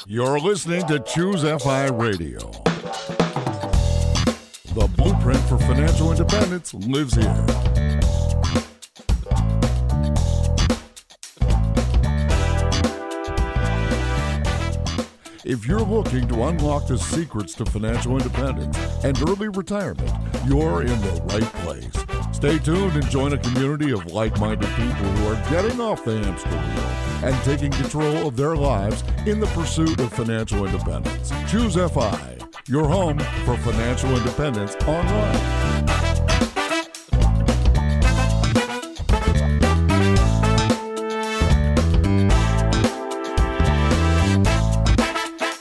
You're listening to Choose FI Radio. The blueprint for financial independence lives here. If you're looking to unlock the secrets to financial independence and early retirement, you're in the right place. Stay tuned and join a community of like-minded people who are getting off the hamster wheel and taking control of their lives in the pursuit of financial independence. Choose FI, your home for financial independence online.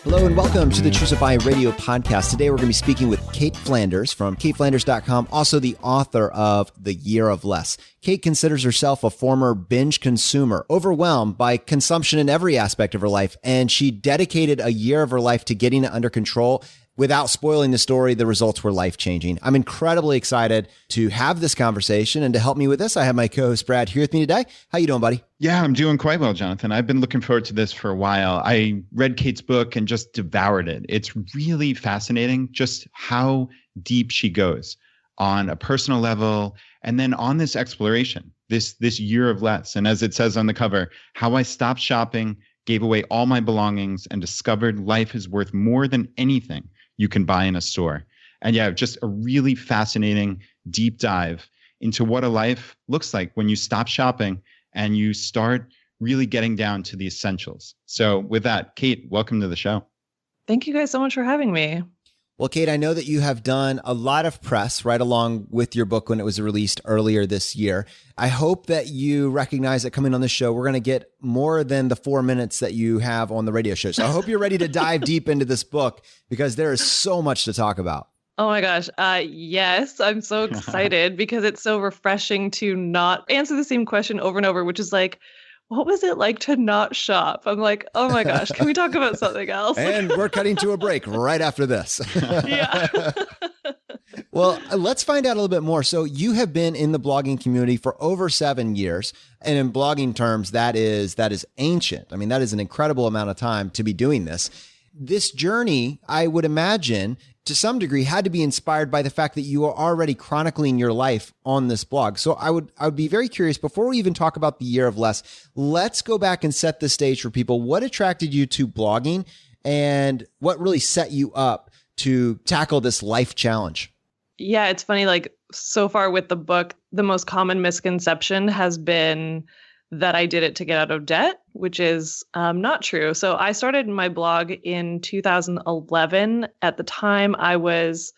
Hello and welcome to the Choose FI Radio podcast. Today we're going to be speaking with Cait Flanders from CaitFlanders.com, also the author of The Year of Less. Cait considers herself a former binge consumer, overwhelmed by consumption in every aspect of her life, and she dedicated a year of her life to getting it under control. Without spoiling the story, the results were life-changing. I'm incredibly excited to have this conversation, and to help me with this, I have my co-host Brad here with me today. How you doing, buddy? Yeah, I'm doing quite well, Jonathan. I've been looking forward to this for a while. I read Cait's book and just devoured it. It's really fascinating just how deep she goes on a personal level, and then on this exploration, this year of less. And as it says on the cover, how I stopped shopping, gave away all my belongings, and discovered life is worth more than anything you can buy in a store. And yeah, just a really fascinating deep dive into what a life looks like when you stop shopping and you start really getting down to the essentials. So with that, Cait, welcome to the show. Thank you guys so much for having me. Well, Cait, I know that you have done a lot of press right along with your book when it was released earlier this year. I hope that you recognize that coming on this show, we're going to get more than the 4 minutes that you have on the radio show. So I hope you're ready to dive deep into this book because there is so much to talk about. Oh my gosh. Yes, I'm so excited because it's so refreshing to not answer the same question over and over, which is like, what was it like to not shop? I'm like, oh my gosh, can we talk about something else? And we're cutting to a break right after this. Yeah. Well, let's find out a little bit more. So you have been in the blogging community for over 7 years. And in blogging terms, that is ancient. I mean, that is an incredible amount of time to be doing this. This journey, I would imagine, to some degree, had to be inspired by the fact that you are already chronicling your life on this blog. So I would be very curious, before we even talk about the year of less, let's go back and set the stage for people. What attracted you to blogging and what really set you up to tackle this life challenge? Yeah, it's funny, like so far with the book, the most common misconception has been that I did it to get out of debt, which is not true. So I started my blog in 2011. At the time, I was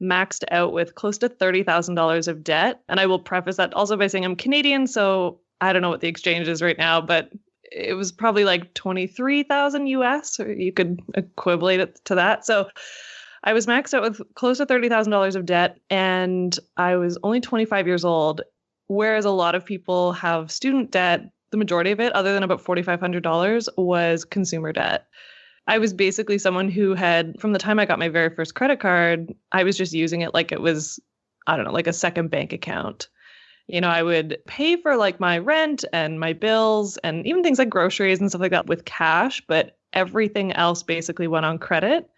maxed out with close to $30,000 of debt. And I will preface that also by saying I'm Canadian, so I don't know what the exchange is right now, but it was probably like 23,000 US, or you could equivalent it to that. So I was maxed out with close to $30,000 of debt, and I was only 25 years old. Whereas a lot of people have student debt, the majority of it, other than about $4,500, was consumer debt. I was basically someone who had, from the time I got my very first credit card, I was just using it like it was, I don't know, like a second bank account. You know, I would pay for like my rent and my bills and even things like groceries and stuff like that with cash, but everything else basically went on credit.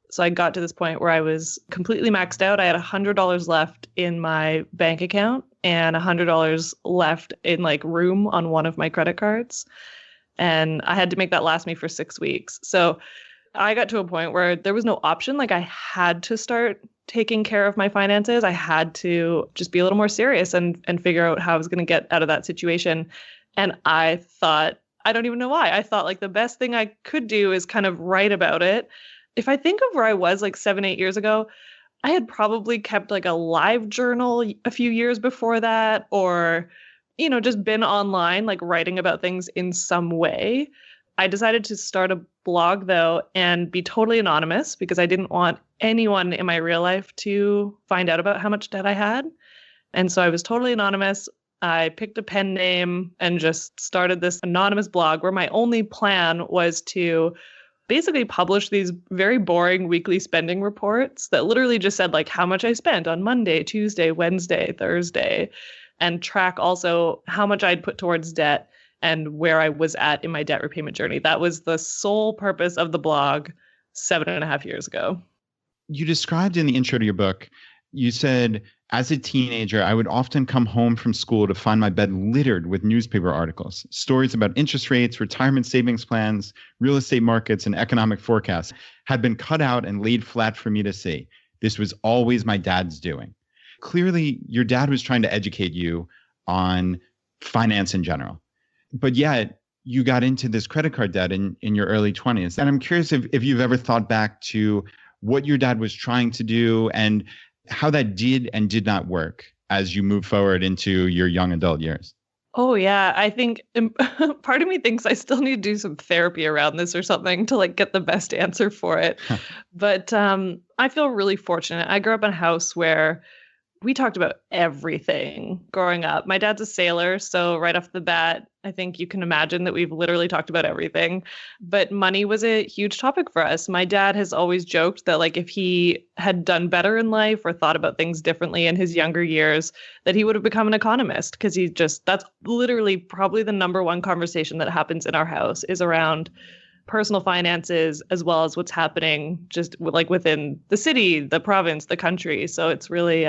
So I got to this point where I was completely maxed out. I had $100 left in my bank account and $100 left in like room on one of my credit cards. And I had to make that last me for 6 weeks. So I got to a point where there was no option. Like I had to start taking care of my finances. I had to just be a little more serious and figure out how I was going to get out of that situation. And I thought, I don't even know why. I thought like the best thing I could do is kind of write about it. If I think of where I was like 7-8 years ago, I had probably kept like a live journal a few years before that, or, you know, just been online, like writing about things in some way. I decided to start a blog though, and be totally anonymous because I didn't want anyone in my real life to find out about how much debt I had. And so I was totally anonymous. I picked a pen name and just started this anonymous blog where my only plan was to basically publish these very boring weekly spending reports that literally just said like how much I spent on Monday, Tuesday, Wednesday, Thursday, and track also how much I'd put towards debt and where I was at in my debt repayment journey. That was the sole purpose of the blog 7.5 years ago. You described in the intro to your book, you said, as a teenager, I would often come home from school to find my bed littered with newspaper articles, stories about interest rates, retirement savings plans, real estate markets, and economic forecasts had been cut out and laid flat for me to see. This was always my dad's doing. Clearly, your dad was trying to educate you on finance in general. But yet, you got into this credit card debt in your early 20s. And I'm curious if you've ever thought back to what your dad was trying to do and how that did and did not work as you move forward into your young adult years. Oh, yeah. I think part of me thinks I still need to do some therapy around this or something to like get the best answer for it. But I feel really fortunate. I grew up in a house where we talked about everything growing up. My dad's a sailor, so right off the bat, I think you can imagine that we've literally talked about everything. But money was a huge topic for us. My dad has always joked that like if he had done better in life or thought about things differently in his younger years, that he would have become an economist, because that's literally probably the number one conversation that happens in our house is around personal finances, as well as what's happening just like within the city, the province, the country. So it's really,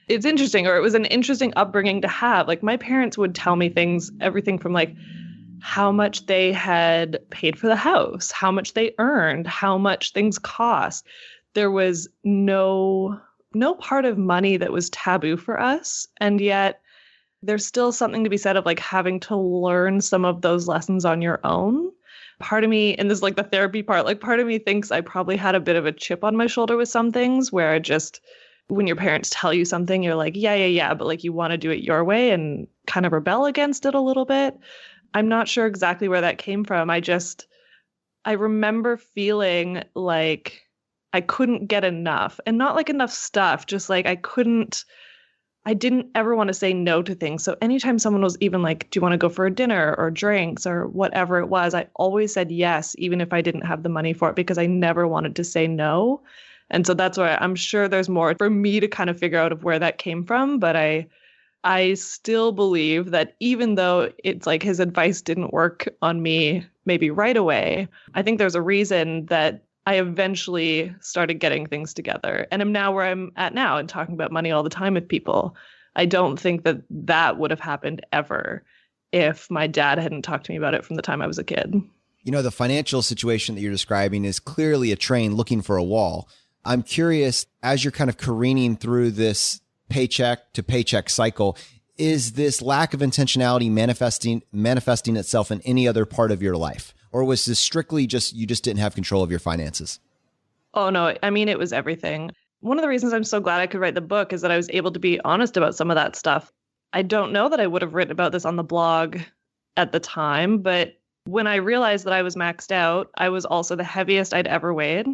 it's interesting, or it was an interesting upbringing to have. Like my parents would tell me things, everything from like how much they had paid for the house, how much they earned, how much things cost. There was no part of money that was taboo for us. And yet there's still something to be said of like having to learn some of those lessons on your own. Part of me, and this is like the therapy part, like part of me thinks I probably had a bit of a chip on my shoulder with some things where just when your parents tell you something, you're like, yeah, but like you want to do it your way and kind of rebel against it a little bit. I'm not sure exactly where that came from. I remember feeling like I couldn't get enough, and not like enough stuff, just like I didn't ever want to say no to things. So anytime someone was even like, do you want to go for a dinner or drinks or whatever it was, I always said yes, even if I didn't have the money for it, because I never wanted to say no. And so that's why I'm sure there's more for me to kind of figure out of where that came from. But I still believe that even though it's like his advice didn't work on me maybe right away, I think there's a reason that I eventually started getting things together and am now where I'm at now and talking about money all the time with people. I don't think that would have happened ever if my dad hadn't talked to me about it from the time I was a kid. You know, the financial situation that you're describing is clearly a train looking for a wall. I'm curious, as you're kind of careening through this paycheck to paycheck cycle, is this lack of intentionality manifesting itself in any other part of your life? Or was this strictly just, you just didn't have control of your finances? Oh, no. I mean, it was everything. One of the reasons I'm so glad I could write the book is that I was able to be honest about some of that stuff. I don't know that I would have written about this on the blog at the time, but when I realized that I was maxed out, I was also the heaviest I'd ever weighed.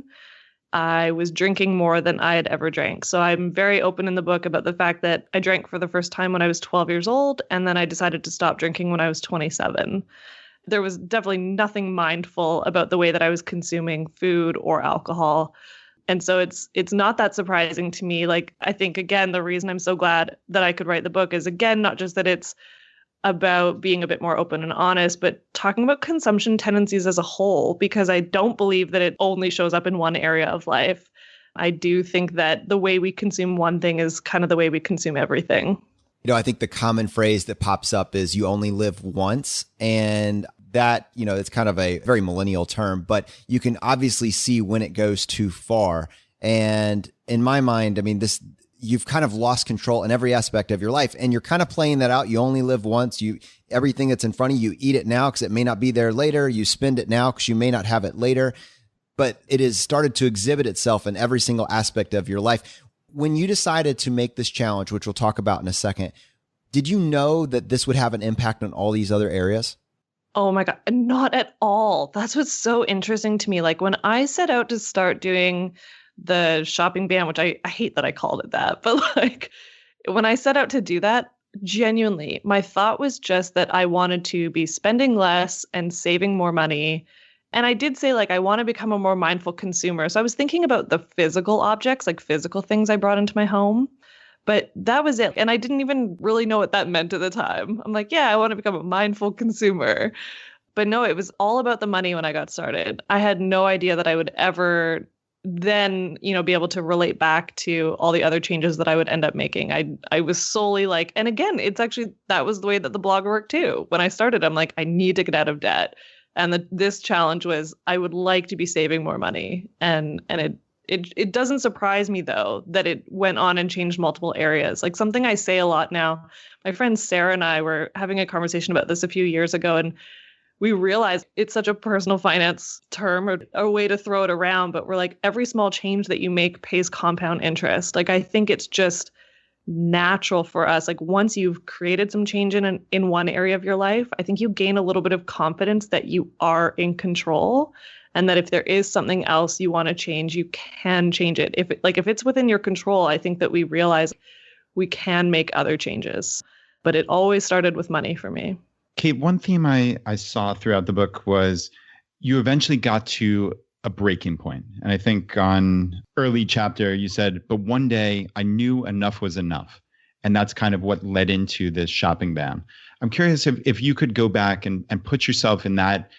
I was drinking more than I had ever drank. So I'm very open in the book about the fact that I drank for the first time when I was 12 years old, and then I decided to stop drinking when I was 27. There was definitely nothing mindful about the way that I was consuming food or alcohol. And so it's not that surprising to me. Like, I think, again, the reason I'm so glad that I could write the book is, again, not just that it's about being a bit more open and honest, but talking about consumption tendencies as a whole, because I don't believe that it only shows up in one area of life. I do think that the way we consume one thing is kind of the way we consume everything. You know, I think the common phrase that pops up is you only live once. And that, you know, it's kind of a very millennial term, but you can obviously see when it goes too far. And in my mind, I mean, you've kind of lost control in every aspect of your life, and you're kind of playing that out. You only live once. Everything that's in front of you, eat it now because it may not be there later. You spend it now because you may not have it later. But it has started to exhibit itself in every single aspect of your life. When you decided to make this challenge, which we'll talk about in a second, did you know that this would have an impact on all these other areas? Oh my God, not at all. That's what's so interesting to me. Like when I set out to start doing the shopping ban, which I hate that I called it that, but like when I set out to do that, genuinely, my thought was just that I wanted to be spending less and saving more money. And I did say, like, I want to become a more mindful consumer. So I was thinking about the physical objects, like physical things I brought into my home. But that was it. And I didn't even really know what that meant at the time. I'm like, yeah, I want to become a mindful consumer. But no, it was all about the money when I got started. I had no idea that I would ever then, be able to relate back to all the other changes that I would end up making. I was solely like, and again, it's actually, that was the way that the blog worked too. When I started, I'm like, I need to get out of debt. And this challenge was, I would like to be saving more money. And it doesn't surprise me, though, that it went on and changed multiple areas. Like something I say a lot now, my friend Sarah and I were having a conversation about this a few years ago, and we realized it's such a personal finance term or a way to throw it around, but we're like, every small change that you make pays compound interest. Like, I think it's just natural for us. Like, once you've created some change in one area of your life, I think you gain a little bit of confidence that you are in control, and that if there is something else you want to change, you can change it. If it's within your control, I think that we realize we can make other changes. But it always started with money for me. Cait, one theme I saw throughout the book was you eventually got to a breaking point. And I think on early chapter, you said, but one day I knew enough was enough. And that's kind of what led into this shopping ban. I'm curious if you could go back and put yourself in that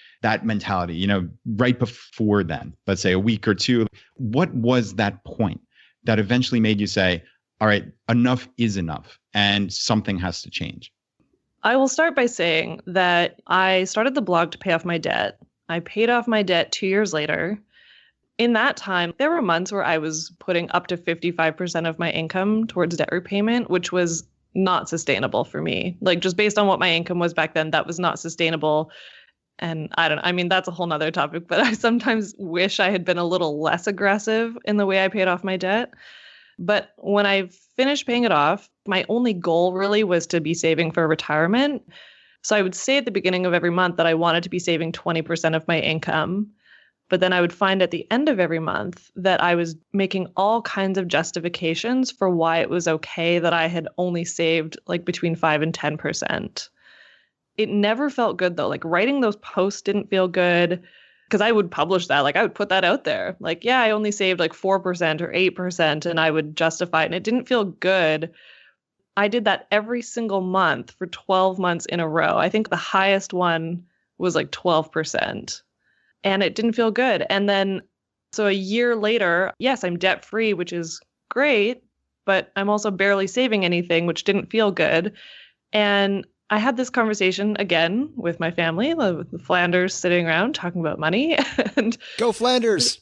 mentality, right before then, let's say a week or two. What was that point that eventually made you say, all right, enough is enough and something has to change? I will start by saying that I started the blog to pay off my debt. I paid off my debt 2 years later. In that time, there were months where I was putting up to 55% of my income towards debt repayment, which was not sustainable for me. Like, just based on what my income was back then, that was not sustainable. And that's a whole nother topic, but I sometimes wish I had been a little less aggressive in the way I paid off my debt. But when I finished paying it off, my only goal really was to be saving for retirement. So I would say at the beginning of every month that I wanted to be saving 20% of my income. But then I would find at the end of every month that I was making all kinds of justifications for why it was okay that I had only saved like between 5 and 10%. It never felt good, though. Like, writing those posts didn't feel good, because I would publish that. Like, I would put that out there. Like, yeah, I only saved like 4% or 8%, and I would justify it. And it didn't feel good. I did that every single month for 12 months in a row. I think the highest one was like 12%. And it didn't feel good. And then, so a year later, yes, I'm debt free, which is great, but I'm also barely saving anything, which didn't feel good. And I had this conversation again with my family, the Flanders, sitting around talking about money. And go Flanders.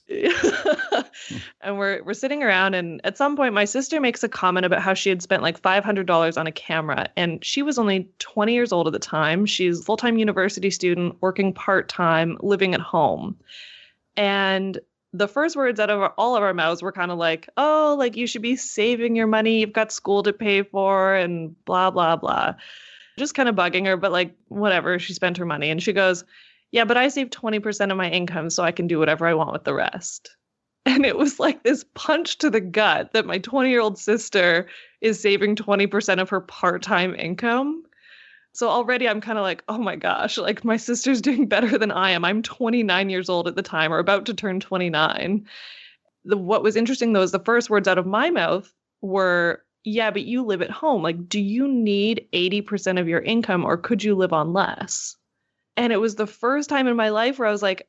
And we're sitting around, and at some point my sister makes a comment about how she had spent like $500 on a camera, and she was only 20 years old at the time. She's a full-time university student, working part-time, living at home. And the first words out of all of our mouths were kind of like, oh, like, you should be saving your money. You've got school to pay for and blah, blah, blah. Just kind of bugging her, but like, whatever, she spent her money. And she goes, yeah, but I save 20% of my income so I can do whatever I want with the rest. And it was like this punch to the gut that my 20-year-old sister is saving 20% of her part-time income. So already I'm kind of like, oh my gosh, like, my sister's doing better than I am. I'm 29 years old at the time, or about to turn 29. What was interesting, though, is the first words out of my mouth were, yeah, but you live at home. Like, do you need 80% of your income, or could you live on less? And it was the first time in my life where I was like,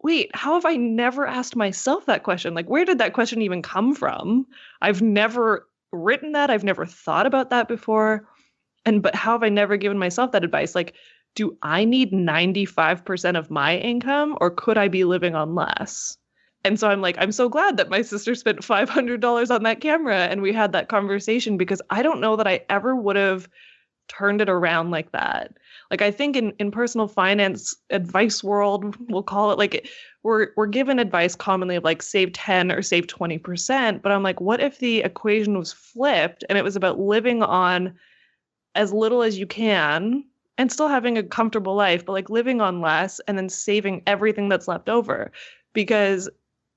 wait, how have I never asked myself that question? Like, where did that question even come from? I've never written that. I've never thought about that before. But how have I never given myself that advice? Like, do I need 95% of my income, or could I be living on less? And so I'm like, I'm so glad that my sister spent $500 on that camera and we had that conversation, because I don't know that I ever would have turned it around like that. Like, I think in personal finance advice world, we'll call it, like, we're given advice commonly of like save 10 or save 20%. But I'm like, what if the equation was flipped and it was about living on as little as you can and still having a comfortable life, but like living on less and then saving everything that's left over? Because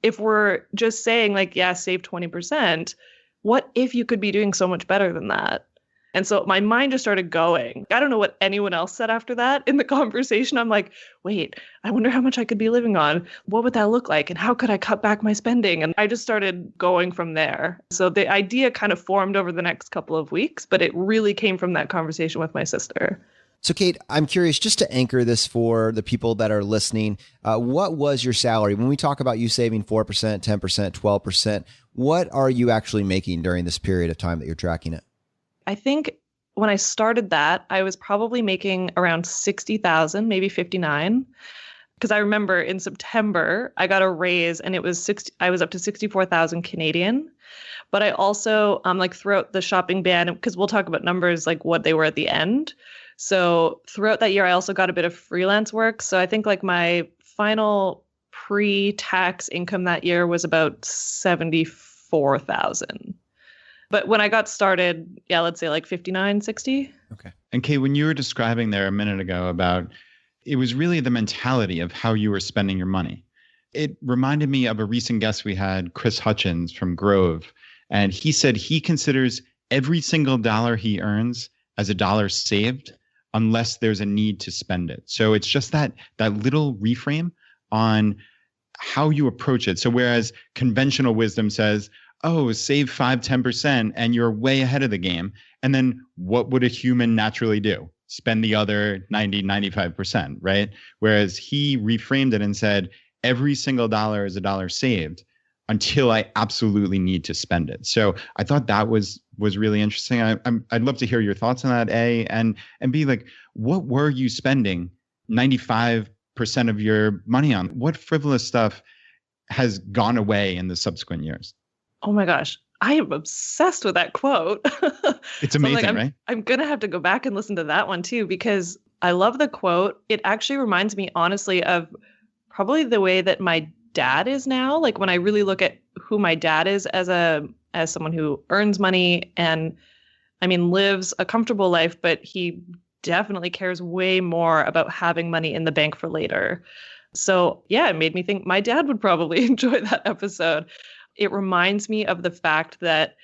if we're just saying like, yeah, save 20%, what if you could be doing so much better than that? And so my mind just started going. I don't know what anyone else said after that in the conversation. I'm like, wait, I wonder how much I could be living on. What would that look like? And how could I cut back my spending? And I just started going from there. So the idea kind of formed over the next couple of weeks, but it really came from that conversation with my sister. So, Cait, I'm curious, just to anchor this for the people that are listening, what was your salary? When we talk about you saving 4%, 10%, 12%, what are you actually making during this period of time that you're tracking it? I think when I started that, I was probably making around 60,000, maybe 59. Because I remember in September, I got a raise and it was I was up to 64,000 Canadian. But I also, like throughout the shopping ban, because we'll talk about numbers like what they were at the end. So throughout that year, I also got a bit of freelance work. So I think like my final pre-tax income that year was about 74,000. But when I got started, yeah, let's say like 59, 60. Okay. And Cait, when you were describing there a minute ago about it was really the mentality of how you were spending your money. It reminded me of a recent guest we had, Chris Hutchins from Grove. And he said he considers every single dollar he earns as a dollar saved unless there's a need to spend it. So it's just that little reframe on how you approach it. So whereas conventional wisdom says, oh, save 5-10% and you're way ahead of the game. And then what would a human naturally do? Spend the other 90-95%, right? Whereas he reframed it and said, every single dollar is a dollar saved until I absolutely need to spend it. So I thought that was really interesting. I'd love to hear your thoughts on that, A, and B, like, what were you spending 95% of your money on? What frivolous stuff has gone away in the subsequent years? Oh my gosh. I am obsessed with that quote. It's amazing, so right? I'm going to have to go back and listen to that one too, because I love the quote. It actually reminds me, honestly, of probably the way that my dad is now. Like when I really look at who my dad is as someone who earns money and, I mean, lives a comfortable life, but he definitely cares way more about having money in the bank for later. So yeah, it made me think my dad would probably enjoy that episode. It reminds me of the fact that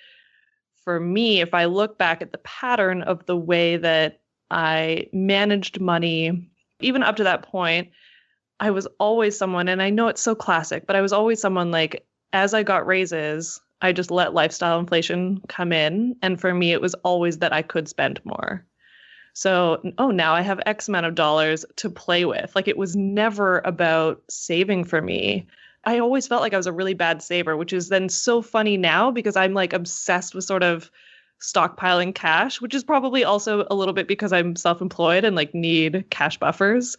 for me, if I look back at the pattern of the way that I managed money, even up to that point, I was always someone, and I know it's so classic, but I was always someone like, as I got raises, I just let lifestyle inflation come in. And for me, it was always that I could spend more. So, now I have X amount of dollars to play with. Like it was never about saving for me. I always felt like I was a really bad saver, which is then so funny now because I'm like obsessed with sort of stockpiling cash, which is probably also a little bit because I'm self-employed and like need cash buffers.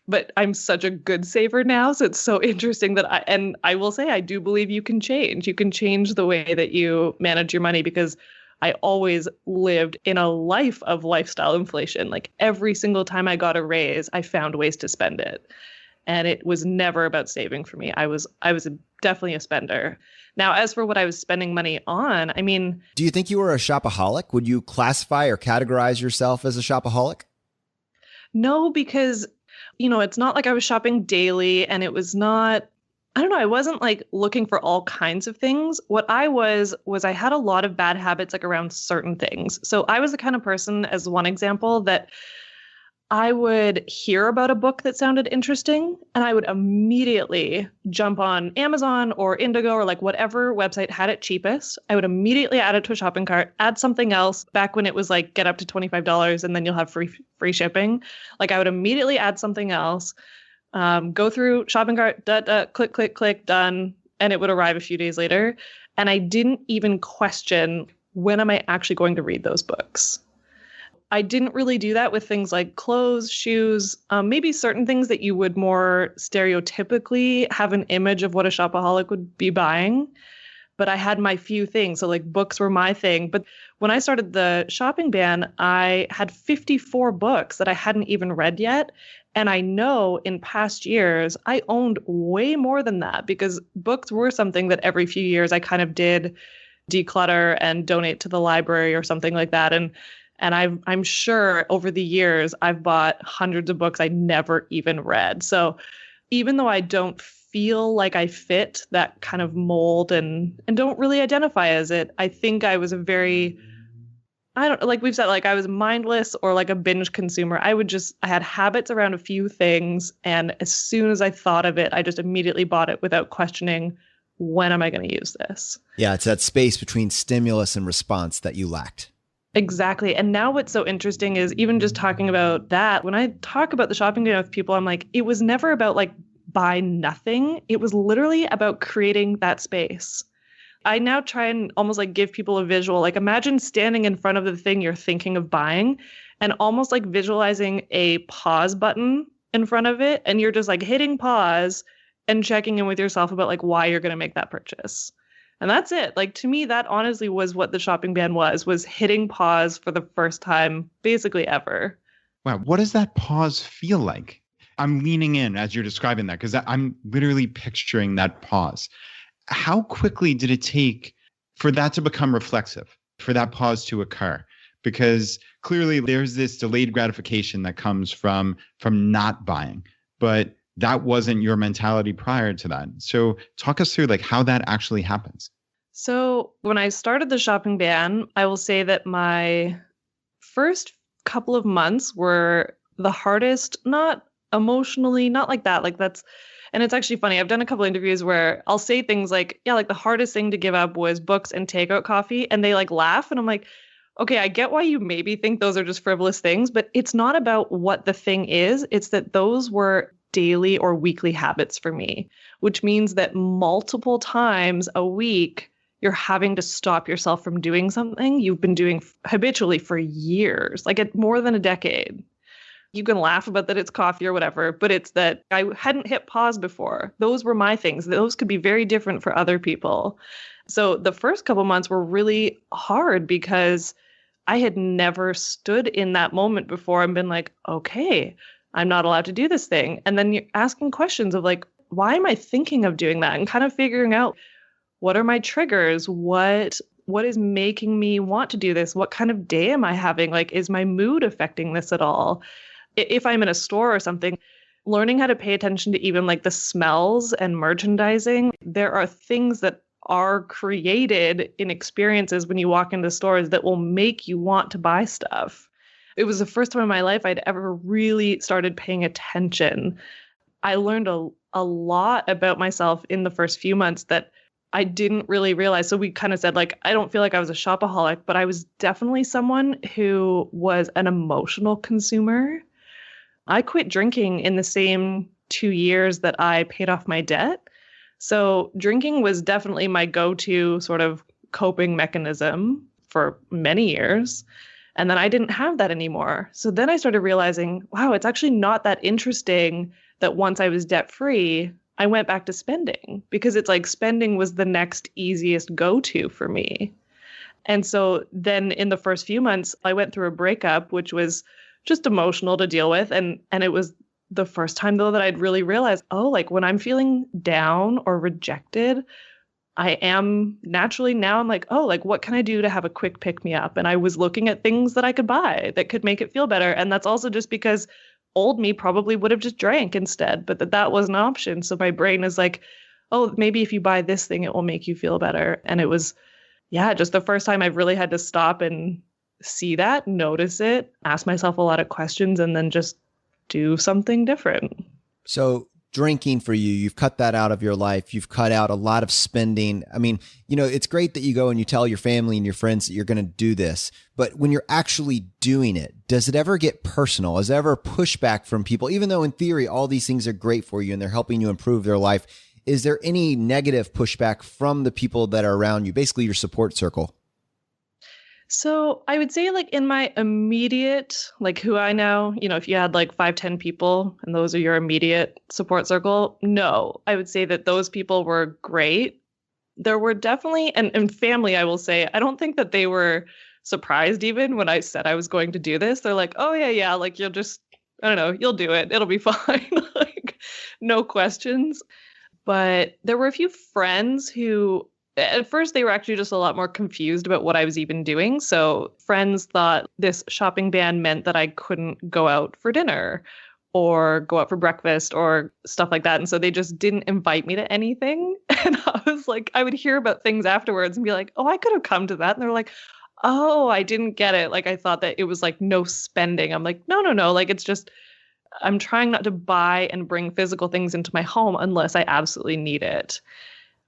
But I'm such a good saver now. So it's so interesting that I will say, I do believe you can change. You can change the way that you manage your money because I always lived in a life of lifestyle inflation. Like every single time I got a raise, I found ways to spend it. And it was never about saving for me. I was definitely a spender. Now, as for what I was spending money on, I mean... Do you think you were a shopaholic? Would you classify or categorize yourself as a shopaholic? No, because, it's not like I was shopping daily and it was not... I don't know. I wasn't like looking for all kinds of things. What I was I had a lot of bad habits like around certain things. So I was the kind of person, as one example, that I would hear about a book that sounded interesting and I would immediately jump on Amazon or Indigo or like whatever website had it cheapest. I would immediately add it to a shopping cart, add something else back when it was like get up to $25 and then you'll have free shipping. Like I would immediately add something else, go through shopping cart, click, click, click, done. And it would arrive a few days later. And I didn't even question, when am I actually going to read those books? I didn't really do that with things like clothes, shoes, maybe certain things that you would more stereotypically have an image of what a shopaholic would be buying. But I had my few things. So like books were my thing. But when I started the shopping ban, I had 54 books that I hadn't even read yet. And I know in past years, I owned way more than that because books were something that every few years I kind of did declutter and donate to the library or something like that. And I'm sure over the years, I've bought hundreds of books I never even read. So even though I don't feel like I fit that kind of mold and don't really identify as it, I think I was a very, I don't like we've said, like I was mindless or like a binge consumer. I had habits around a few things. And as soon as I thought of it, I just immediately bought it without questioning, when am I going to use this? Yeah, it's that space between stimulus and response that you lacked. Exactly. And now what's so interesting is even just talking about that, when I talk about the shopping day with people, I'm like, it was never about like buy nothing. It was literally about creating that space. I now try and almost like give people a visual, like imagine standing in front of the thing you're thinking of buying and almost like visualizing a pause button in front of it. And you're just like hitting pause and checking in with yourself about like why you're going to make that purchase. And that's it. Like to me, that honestly was what the shopping ban was hitting pause for the first time, basically ever. Wow. What does that pause feel like? I'm leaning in as you're describing that because I'm literally picturing that pause. How quickly did it take for that to become reflexive, for that pause to occur? Because clearly there's this delayed gratification that comes from not buying, but that wasn't your mentality prior to that. So talk us through like how that actually happens. So when I started the shopping ban, I will say that my first couple of months were the hardest, not emotionally, not like that. Like that's, and it's actually funny. I've done a couple interviews where I'll say things like, yeah, like the hardest thing to give up was books and takeout coffee. And they like laugh. And I'm like, okay, I get why you maybe think those are just frivolous things, but it's not about what the thing is. It's that those were daily or weekly habits for me, which means that multiple times a week, you're having to stop yourself from doing something you've been doing habitually for years, like more than a decade. You can laugh about that it's coffee or whatever, but it's that I hadn't hit pause before. Those were my things. Those could be very different for other people. So the first couple months were really hard because I had never stood in that moment before and been like, okay, I'm not allowed to do this thing. And then you're asking questions of like, why am I thinking of doing that? And kind of figuring out what are my triggers? What is making me want to do this? What kind of day am I having? Like, is my mood affecting this at all? If I'm in a store or something, learning how to pay attention to even like the smells and merchandising, there are things that are created in experiences when you walk into stores that will make you want to buy stuff. It was the first time in my life I'd ever really started paying attention. I learned a lot about myself in the first few months that I didn't really realize. So we kind of said, like, I don't feel like I was a shopaholic, but I was definitely someone who was an emotional consumer. I quit drinking in the same 2 years that I paid off my debt. So drinking was definitely my go-to sort of coping mechanism for many years. And then I didn't have that anymore. So then I started realizing, wow, it's actually not that interesting that once I was debt-free, I went back to spending because it's like spending was the next easiest go-to for me. And so then in the first few months, I went through a breakup, which was just emotional to deal with. And it was the first time, though, that I'd really realized, oh, like when I'm feeling down or rejected, I am naturally now I'm like, oh, like what can I do to have a quick pick me up? And I was looking at things that I could buy that could make it feel better. And that's also just because old me probably would have just drank instead, but that was an option. So my brain is like, oh, maybe if you buy this thing, it will make you feel better. And it was, yeah, just the first time I've really had to stop and see that, notice it, ask myself a lot of questions, and then just do something different. So drinking for you, you've cut that out of your life. You've cut out a lot of spending. I mean, it's great that you go and you tell your family and your friends that you're going to do this, but when you're actually doing it, does it ever get personal? Is there ever pushback from people, even though in theory, all these things are great for you and they're helping you improve their life? Is there any negative pushback from the people that are around you, basically your support circle? So I would say like in my immediate, like who I know, if you had like 5-10 people and those are your immediate support circle, no, I would say that those people were great. There were definitely, and family, I will say, I don't think that they were surprised even when I said I was going to do this. They're like, oh yeah, like you'll just, I don't know, you'll do it. It'll be fine. Like no questions. But there were a few friends who, at first, they were actually just a lot more confused about what I was even doing. So friends thought this shopping ban meant that I couldn't go out for dinner or go out for breakfast or stuff like that. And so they just didn't invite me to anything. And I was like, I would hear about things afterwards and be like, oh, I could have come to that. And they were like, oh, I didn't get it. Like, I thought that it was like no spending. I'm like, no, no, no. Like, it's just, I'm trying not to buy and bring physical things into my home unless I absolutely need it.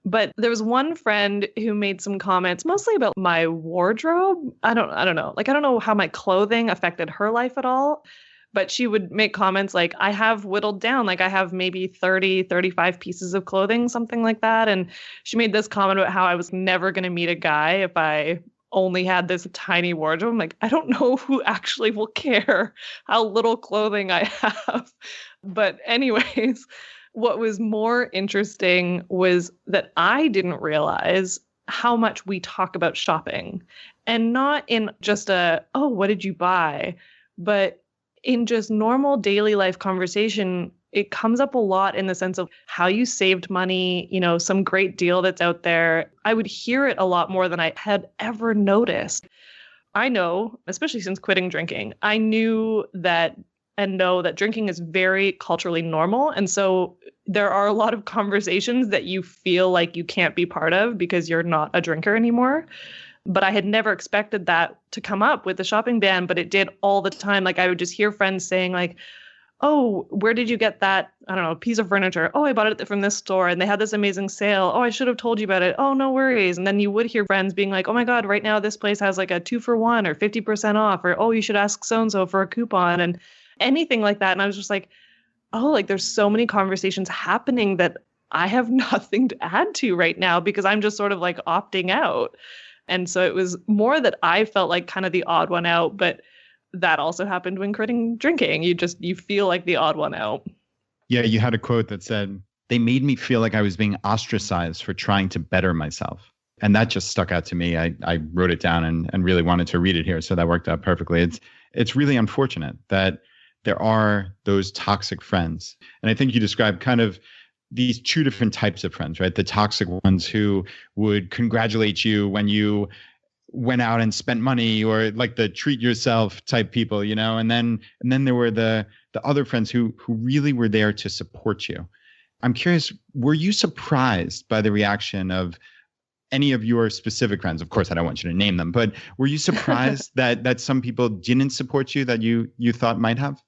But there was one friend who made some comments mostly about my wardrobe. I don't know. Like, I don't know how my clothing affected her life at all. But she would make comments like, I have whittled down, like I have maybe 30, 35 pieces of clothing, something like that. And she made this comment about how I was never going to meet a guy if I only had this tiny wardrobe. I'm like, I don't know who actually will care how little clothing I have. But anyways, what was more interesting was that I didn't realize how much we talk about shopping, and not in just a, oh, what did you buy? But in just normal daily life conversation, it comes up a lot in the sense of how you saved money, some great deal that's out there. I would hear it a lot more than I had ever noticed. I know, especially since quitting drinking, I knew that and know that drinking is very culturally normal. And so there are a lot of conversations that you feel like you can't be part of because you're not a drinker anymore. But I had never expected that to come up with the shopping ban, but it did all the time. Like, I would just hear friends saying like, oh, where did you get that, I don't know, piece of furniture? Oh, I bought it from this store and they had this amazing sale. Oh, I should have told you about it. Oh, no worries. And then you would hear friends being like, oh my God, right now this place has like a 2-for-1 or 50% off, or, oh, you should ask so-and-so for a coupon, and anything like that. And I was just like, oh, like there's so many conversations happening that I have nothing to add to right now because I'm just sort of like opting out. And so it was more that I felt like kind of the odd one out, but that also happened when quitting drinking. You feel like the odd one out. Yeah, you had a quote that said, they made me feel like I was being ostracized for trying to better myself. And that just stuck out to me. I wrote it down and really wanted to read it here. So that worked out perfectly. It's really unfortunate that there are those toxic friends. And I think you described kind of these two different types of friends, right? The toxic ones who would congratulate you when you went out and spent money, or like the treat yourself type people, and then there were the other friends who really were there to support you. I'm curious, were you surprised by the reaction of any of your specific friends? Of course, I don't want you to name them, but were you surprised that some people didn't support you that you thought might have?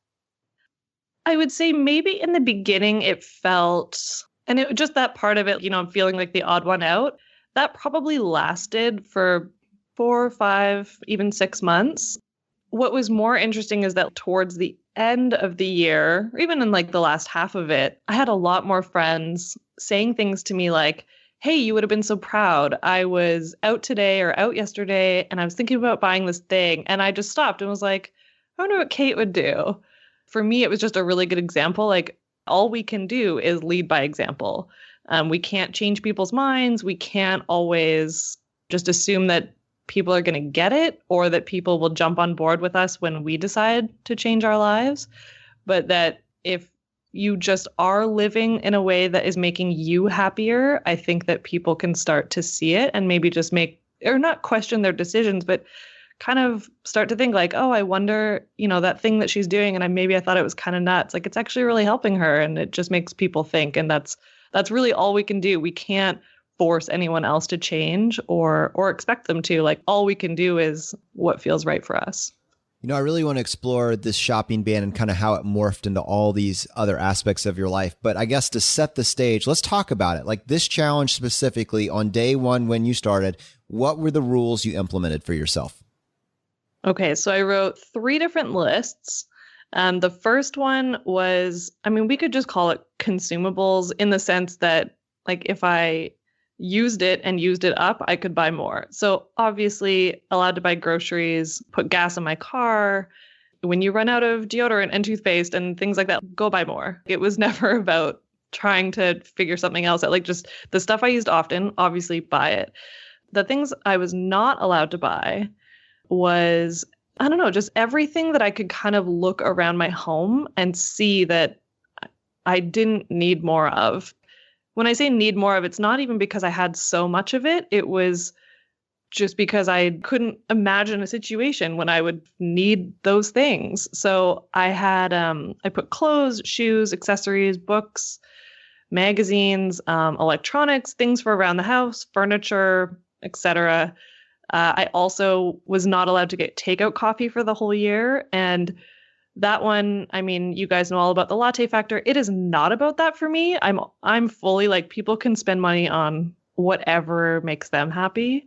I would say maybe in the beginning it felt, and it just that part of it, feeling like the odd one out, that probably lasted for 4 or 5, even 6 months. What was more interesting is that towards the end of the year, or even in like the last half of it, I had a lot more friends saying things to me like, hey, you would have been so proud. I was out today or out yesterday and I was thinking about buying this thing. And I just stopped and was like, I wonder what Cait would do. For me, it was just a really good example. Like, all we can do is lead by example. We can't change people's minds. We can't always just assume that people are going to get it or that people will jump on board with us when we decide to change our lives. But that if you just are living in a way that is making you happier, I think that people can start to see it and maybe just make, or not question their decisions, but kind of start to think like, oh, I wonder, that thing that she's doing, and maybe I thought it was kind of nuts. Like, it's actually really helping her, and it just makes people think. And that's really all we can do. We can't force anyone else to change or expect them to. Like, all we can do is what feels right for us. I really want to explore this shopping ban and kind of how it morphed into all these other aspects of your life. But I guess to set the stage, let's talk about it. Like this challenge specifically, on day one when you started, what were the rules you implemented for yourself? Okay, so I wrote 3 different lists. The first one was, we could just call it consumables, in the sense that, like, if I used it and used it up, I could buy more. So obviously allowed to buy groceries, put gas in my car. When you run out of deodorant and toothpaste and things like that, go buy more. It was never about trying to figure something else out. Like, just the stuff I used often, obviously buy it. The things I was not allowed to buy was, I don't know, just everything that I could kind of look around my home and see that I didn't need more of. When I say need more of, it's not even because I had so much of it. It was just because I couldn't imagine a situation when I would need those things. So I had, I put clothes, shoes, accessories, books, magazines, electronics, things for around the house, furniture, etc. I also was not allowed to get takeout coffee for the whole year. And that one, I mean, you guys know all about the latte factor. It is not about that for me. I'm fully like, people can spend money on whatever makes them happy.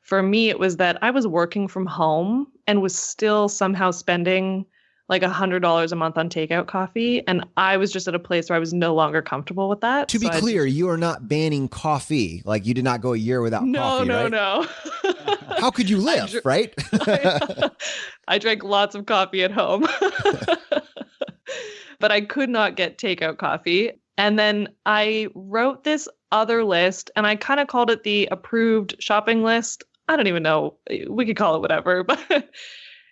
For me, it was that I was working from home and was still somehow spending like $100 a month on takeout coffee. And I was just at a place where I was no longer comfortable with that. To be clear, you are not banning coffee. Like you did not go a year without coffee, right? No. How could you live, right? I drank lots of coffee at home, but I could not get takeout coffee. And then I wrote this other list and I kind of called it the approved shopping list. I don't even know. We could call it whatever, but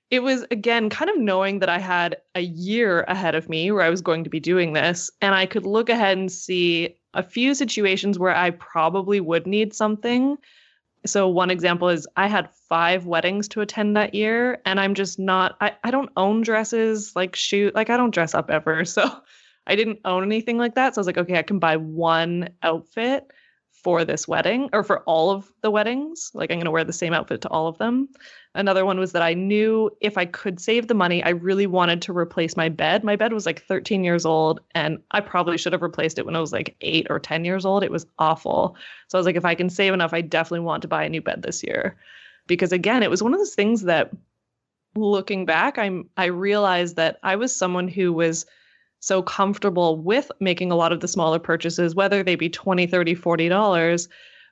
it was, again, kind of knowing that I had a year ahead of me where I was going to be doing this. And I could look ahead and see a few situations where I probably would need something. So one example is I had 5 weddings to attend that year. And I'm just not, I don't own dresses, like I don't dress up ever. So I didn't own anything like that. So I was like, okay, I can buy one outfit for this wedding or for all of the weddings. Like I'm going to wear the same outfit to all of them. Another one was that I knew if I could save the money, I really wanted to replace my bed. My bed was like 13 years old and I probably should have replaced it when I was like 8 or 10 years old. It was awful. So I was like, if I can save enough, I definitely want to buy a new bed this year. Because again, it was one of those things that looking back, I realized that I was someone who was so comfortable with making a lot of the smaller purchases, whether they be $20, $30, $40,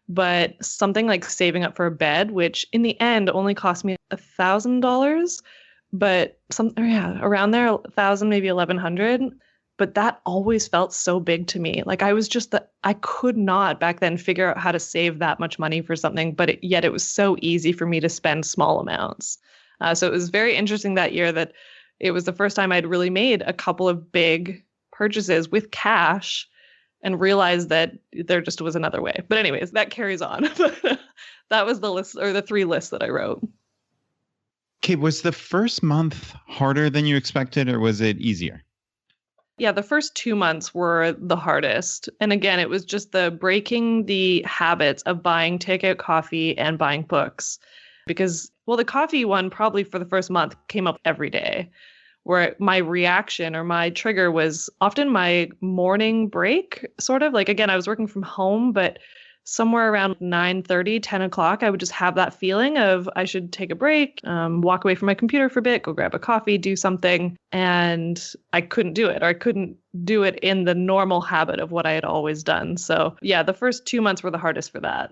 but something like saving up for a bed, which in the end only cost me $1,000, but around there, 1,000, maybe 1,100. But that always felt so big to me. Like I was just I could not back then figure out how to save that much money for something, but yet it was so easy for me to spend small amounts. So it was very interesting that year that it was the first time I'd really made a couple of big purchases with cash and realized that there just was another way. But anyways, that carries on. That was the list or the 3 lists that I wrote. Okay, was the first month harder than you expected or was it easier? Yeah, the first 2 months were the hardest. And again, it was just the breaking the habits of buying takeout coffee and buying books. Because, well, the coffee one probably for the first month came up every day, where my reaction or my trigger was often my morning break, sort of. Like, again, I was working from home, but somewhere around 9:30, 10 o'clock, I would just have that feeling of I should take a break, walk away from my computer for a bit, go grab a coffee, do something. And I couldn't do it, or I couldn't do it in the normal habit of what I had always done. So yeah, the first 2 months were the hardest for that.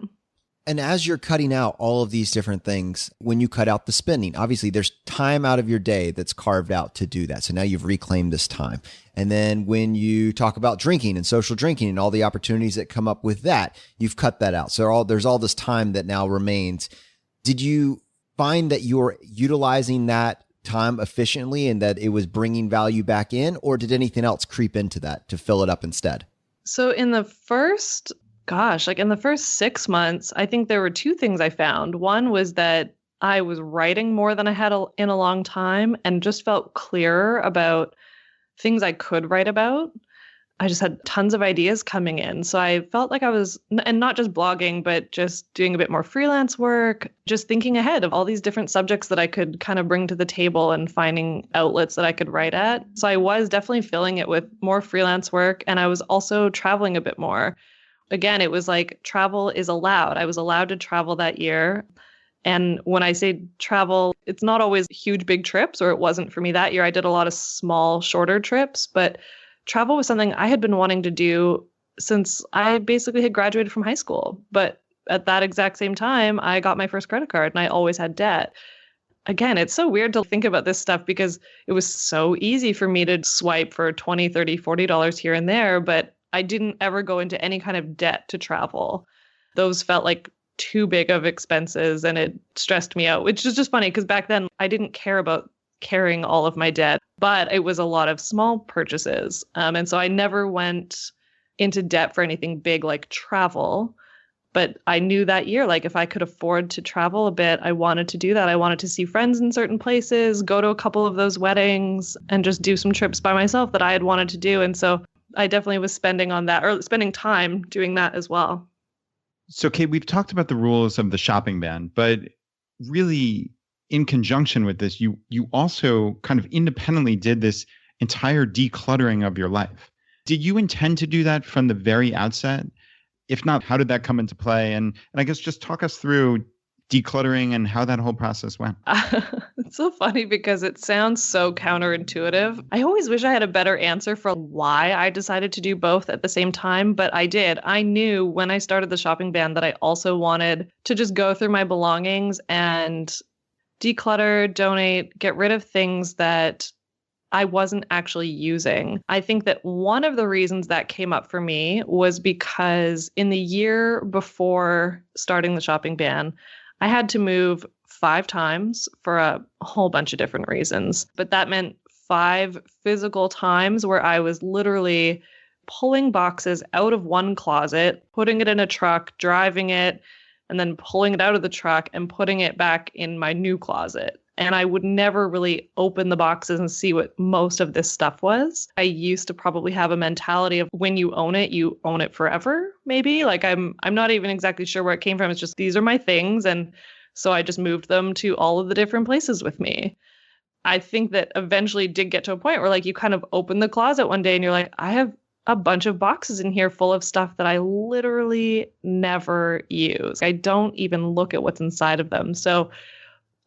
And as you're cutting out all of these different things, when you cut out the spending, obviously there's time out of your day that's carved out to do that. So now you've reclaimed this time. And then when you talk about drinking and social drinking and all the opportunities that come up with that, you've cut that out. So there's all this time that now remains. Did you find that you're utilizing that time efficiently and that it was bringing value back in, or did anything else creep into that to fill it up instead? So in the first 6 months, I think there were 2 things I found. One was that I was writing more than I had in a long time and just felt clearer about things I could write about. I just had tons of ideas coming in. So I felt like I was, and not just blogging, but just doing a bit more freelance work, just thinking ahead of all these different subjects that I could kind of bring to the table and finding outlets that I could write at. So I was definitely filling it with more freelance work. And I was also traveling a bit more. Again, it was like travel is allowed. I was allowed to travel that year. And when I say travel, it's not always huge, big trips, or it wasn't for me that year. I did a lot of small, shorter trips, but travel was something I had been wanting to do since I basically had graduated from high school. But at that exact same time, I got my first credit card and I always had debt. Again, it's so weird to think about this stuff because it was so easy for me to swipe for $20, $30, $40 here and there, but I didn't ever go into any kind of debt to travel. Those felt like too big of expenses and it stressed me out, which is just funny because back then I didn't care about carrying all of my debt, but it was a lot of small purchases. And so I never went into debt for anything big like travel. But I knew that year, like if I could afford to travel a bit, I wanted to do that. I wanted to see friends in certain places, go to a couple of those weddings and just do some trips by myself that I had wanted to do. And so I definitely was spending on that, or spending time doing that as well. So, Cait, we've talked about the rules of the shopping ban, but really in conjunction with this, you also kind of independently did this entire decluttering of your life. Did you intend to do that from the very outset? If not, how did that come into play? And I guess just talk us through decluttering and how that whole process went. It's so funny because it sounds so counterintuitive. I always wish I had a better answer for why I decided to do both at the same time, but I did. I knew when I started the shopping ban that I also wanted to just go through my belongings and declutter, donate, get rid of things that I wasn't actually using. I think that one of the reasons that came up for me was because in the year before starting the shopping ban, I had to move 5 times for a whole bunch of different reasons. But that meant 5 physical times where I was literally pulling boxes out of one closet, putting it in a truck, driving it, and then pulling it out of the truck and putting it back in my new closet. And I would never really open the boxes and see what most of this stuff was. I used to probably have a mentality of when you own it forever, maybe. Like I'm not even exactly sure where it came from. It's just these are my things. And so I just moved them to all of the different places with me. I think that eventually did get to a point where like you kind of open the closet one day and you're like, I have a bunch of boxes in here full of stuff that I literally never use. I don't even look at what's inside of them. So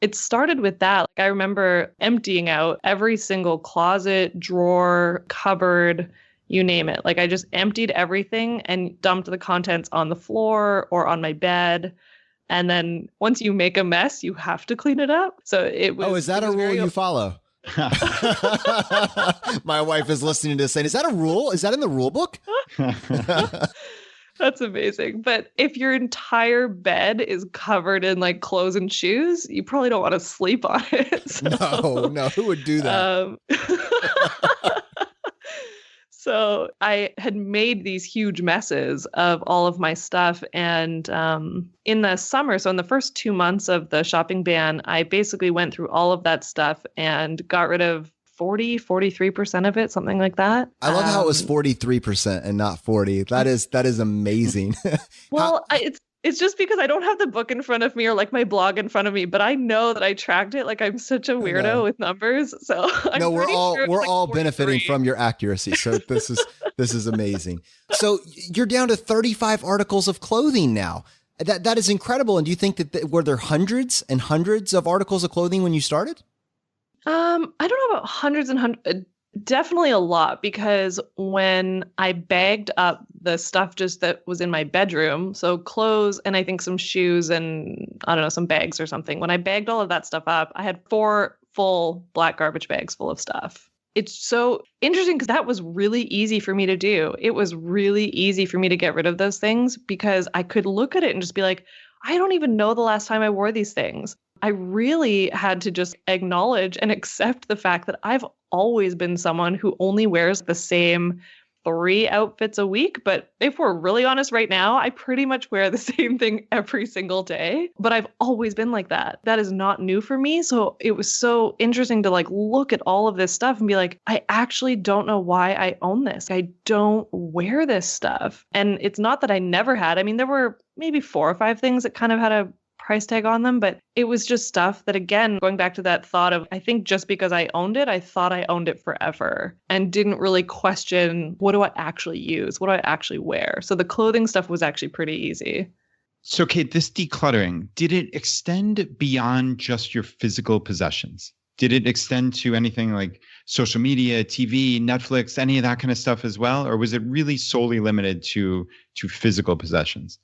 it started with that. Like I remember emptying out every single closet, drawer, cupboard, you name it. Like I just emptied everything and dumped the contents on the floor or on my bed. And then once you make a mess, you have to clean it up. So it was. Oh, is that a rule you follow? My wife is listening to this saying, is that a rule? Is that in the rule book? That's amazing. But if your entire bed is covered in like clothes and shoes, you probably don't want to sleep on it. So, no, who would do that? So I had made these huge messes of all of my stuff. And in the summer, so in the first 2 months of the shopping ban, I basically went through all of that stuff and got rid of 43% of it, something like that. I love how it was 43% and not 40. That is amazing. Well, it's just because I don't have the book in front of me or like my blog in front of me, but I know that I tracked it. Like I'm such a weirdo with numbers. So no, we're all benefiting from your accuracy. So this is amazing. So you're down to 35 articles of clothing now. That is incredible. And do you think that were there hundreds and hundreds of articles of clothing when you started? I don't know about hundreds and hundreds. Definitely a lot, because when I bagged up the stuff just that was in my bedroom, so clothes and I think some shoes and I don't know, some bags or something. When I bagged all of that stuff up, I had 4 full black garbage bags full of stuff. It's so interesting because that was really easy for me to do. It was really easy for me to get rid of those things because I could look at it and just be like, I don't even know the last time I wore these things. I really had to just acknowledge and accept the fact that I've always been someone who only wears the same 3 outfits a week. But if we're really honest right now, I pretty much wear the same thing every single day. But I've always been like that. That is not new for me. So it was so interesting to like look at all of this stuff and be like, I actually don't know why I own this. I don't wear this stuff. And it's not that I never had. I mean, there were maybe 4 or 5 things that kind of had a price tag on them, but it was just stuff that, again, going back to that thought of, I think just because I owned it, I thought I owned it forever and didn't really question, what do I actually use? What do I actually wear? So the clothing stuff was actually pretty easy. So Cait, this decluttering, did it extend beyond just your physical possessions? Did it extend to anything like social media, TV, Netflix, any of that kind of stuff as well? Or was it really solely limited to physical possessions?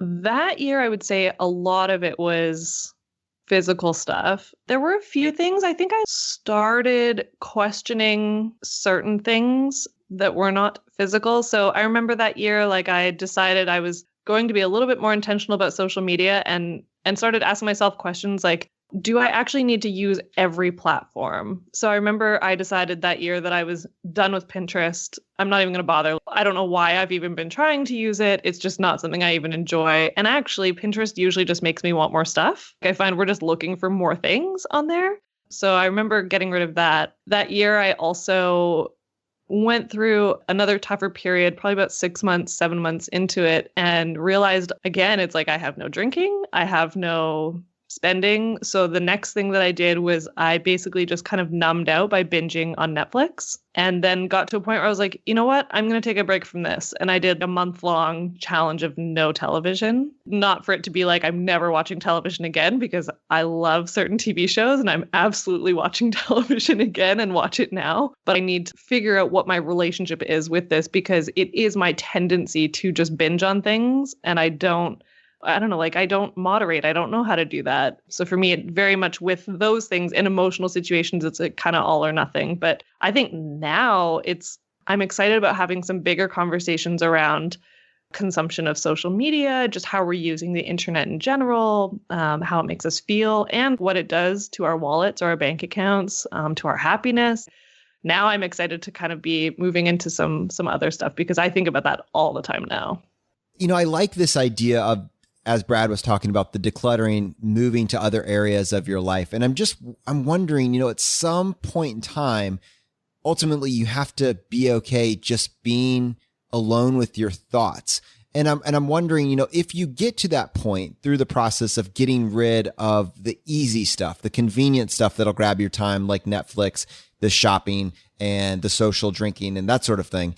That year, I would say a lot of it was physical stuff. There were a few things. I think I started questioning certain things that were not physical. So I remember that year, like I decided I was going to be a little bit more intentional about social media and started asking myself questions like, do I actually need to use every platform? So I remember I decided that year that I was done with Pinterest. I'm not even going to bother. I don't know why I've even been trying to use it. It's just not something I even enjoy. And actually, Pinterest usually just makes me want more stuff. I find we're just looking for more things on there. So I remember getting rid of that. That year, I also went through another tougher period, probably about 6 months, 7 months into it, and realized, again, it's like I have no drinking. I have no spending. So the next thing that I did was I basically just kind of numbed out by binging on Netflix, and then got to a point where I was like, you know what? I'm going to take a break from this. And I did a month-long challenge of no television, not for it to be like I'm never watching television again, because I love certain TV shows and I'm absolutely watching television again and watch it now. But I need to figure out what my relationship is with this, because it is my tendency to just binge on things, and I don't know, like I don't moderate. I don't know how to do that. So for me, it very much with those things in emotional situations, it's a kind of all or nothing. But I think now I'm excited about having some bigger conversations around consumption of social media, just how we're using the internet in general, how it makes us feel, and what it does to our wallets or our bank accounts, to our happiness. Now I'm excited to kind of be moving into some other stuff, because I think about that all the time now. I like this idea of, as Brad was talking about, the decluttering, moving to other areas of your life. And I'm wondering, at some point in time, ultimately you have to be okay just being alone with your thoughts. And I'm wondering, if you get to that point through the process of getting rid of the easy stuff, the convenient stuff that'll grab your time, like Netflix, the shopping and the social drinking and that sort of thing,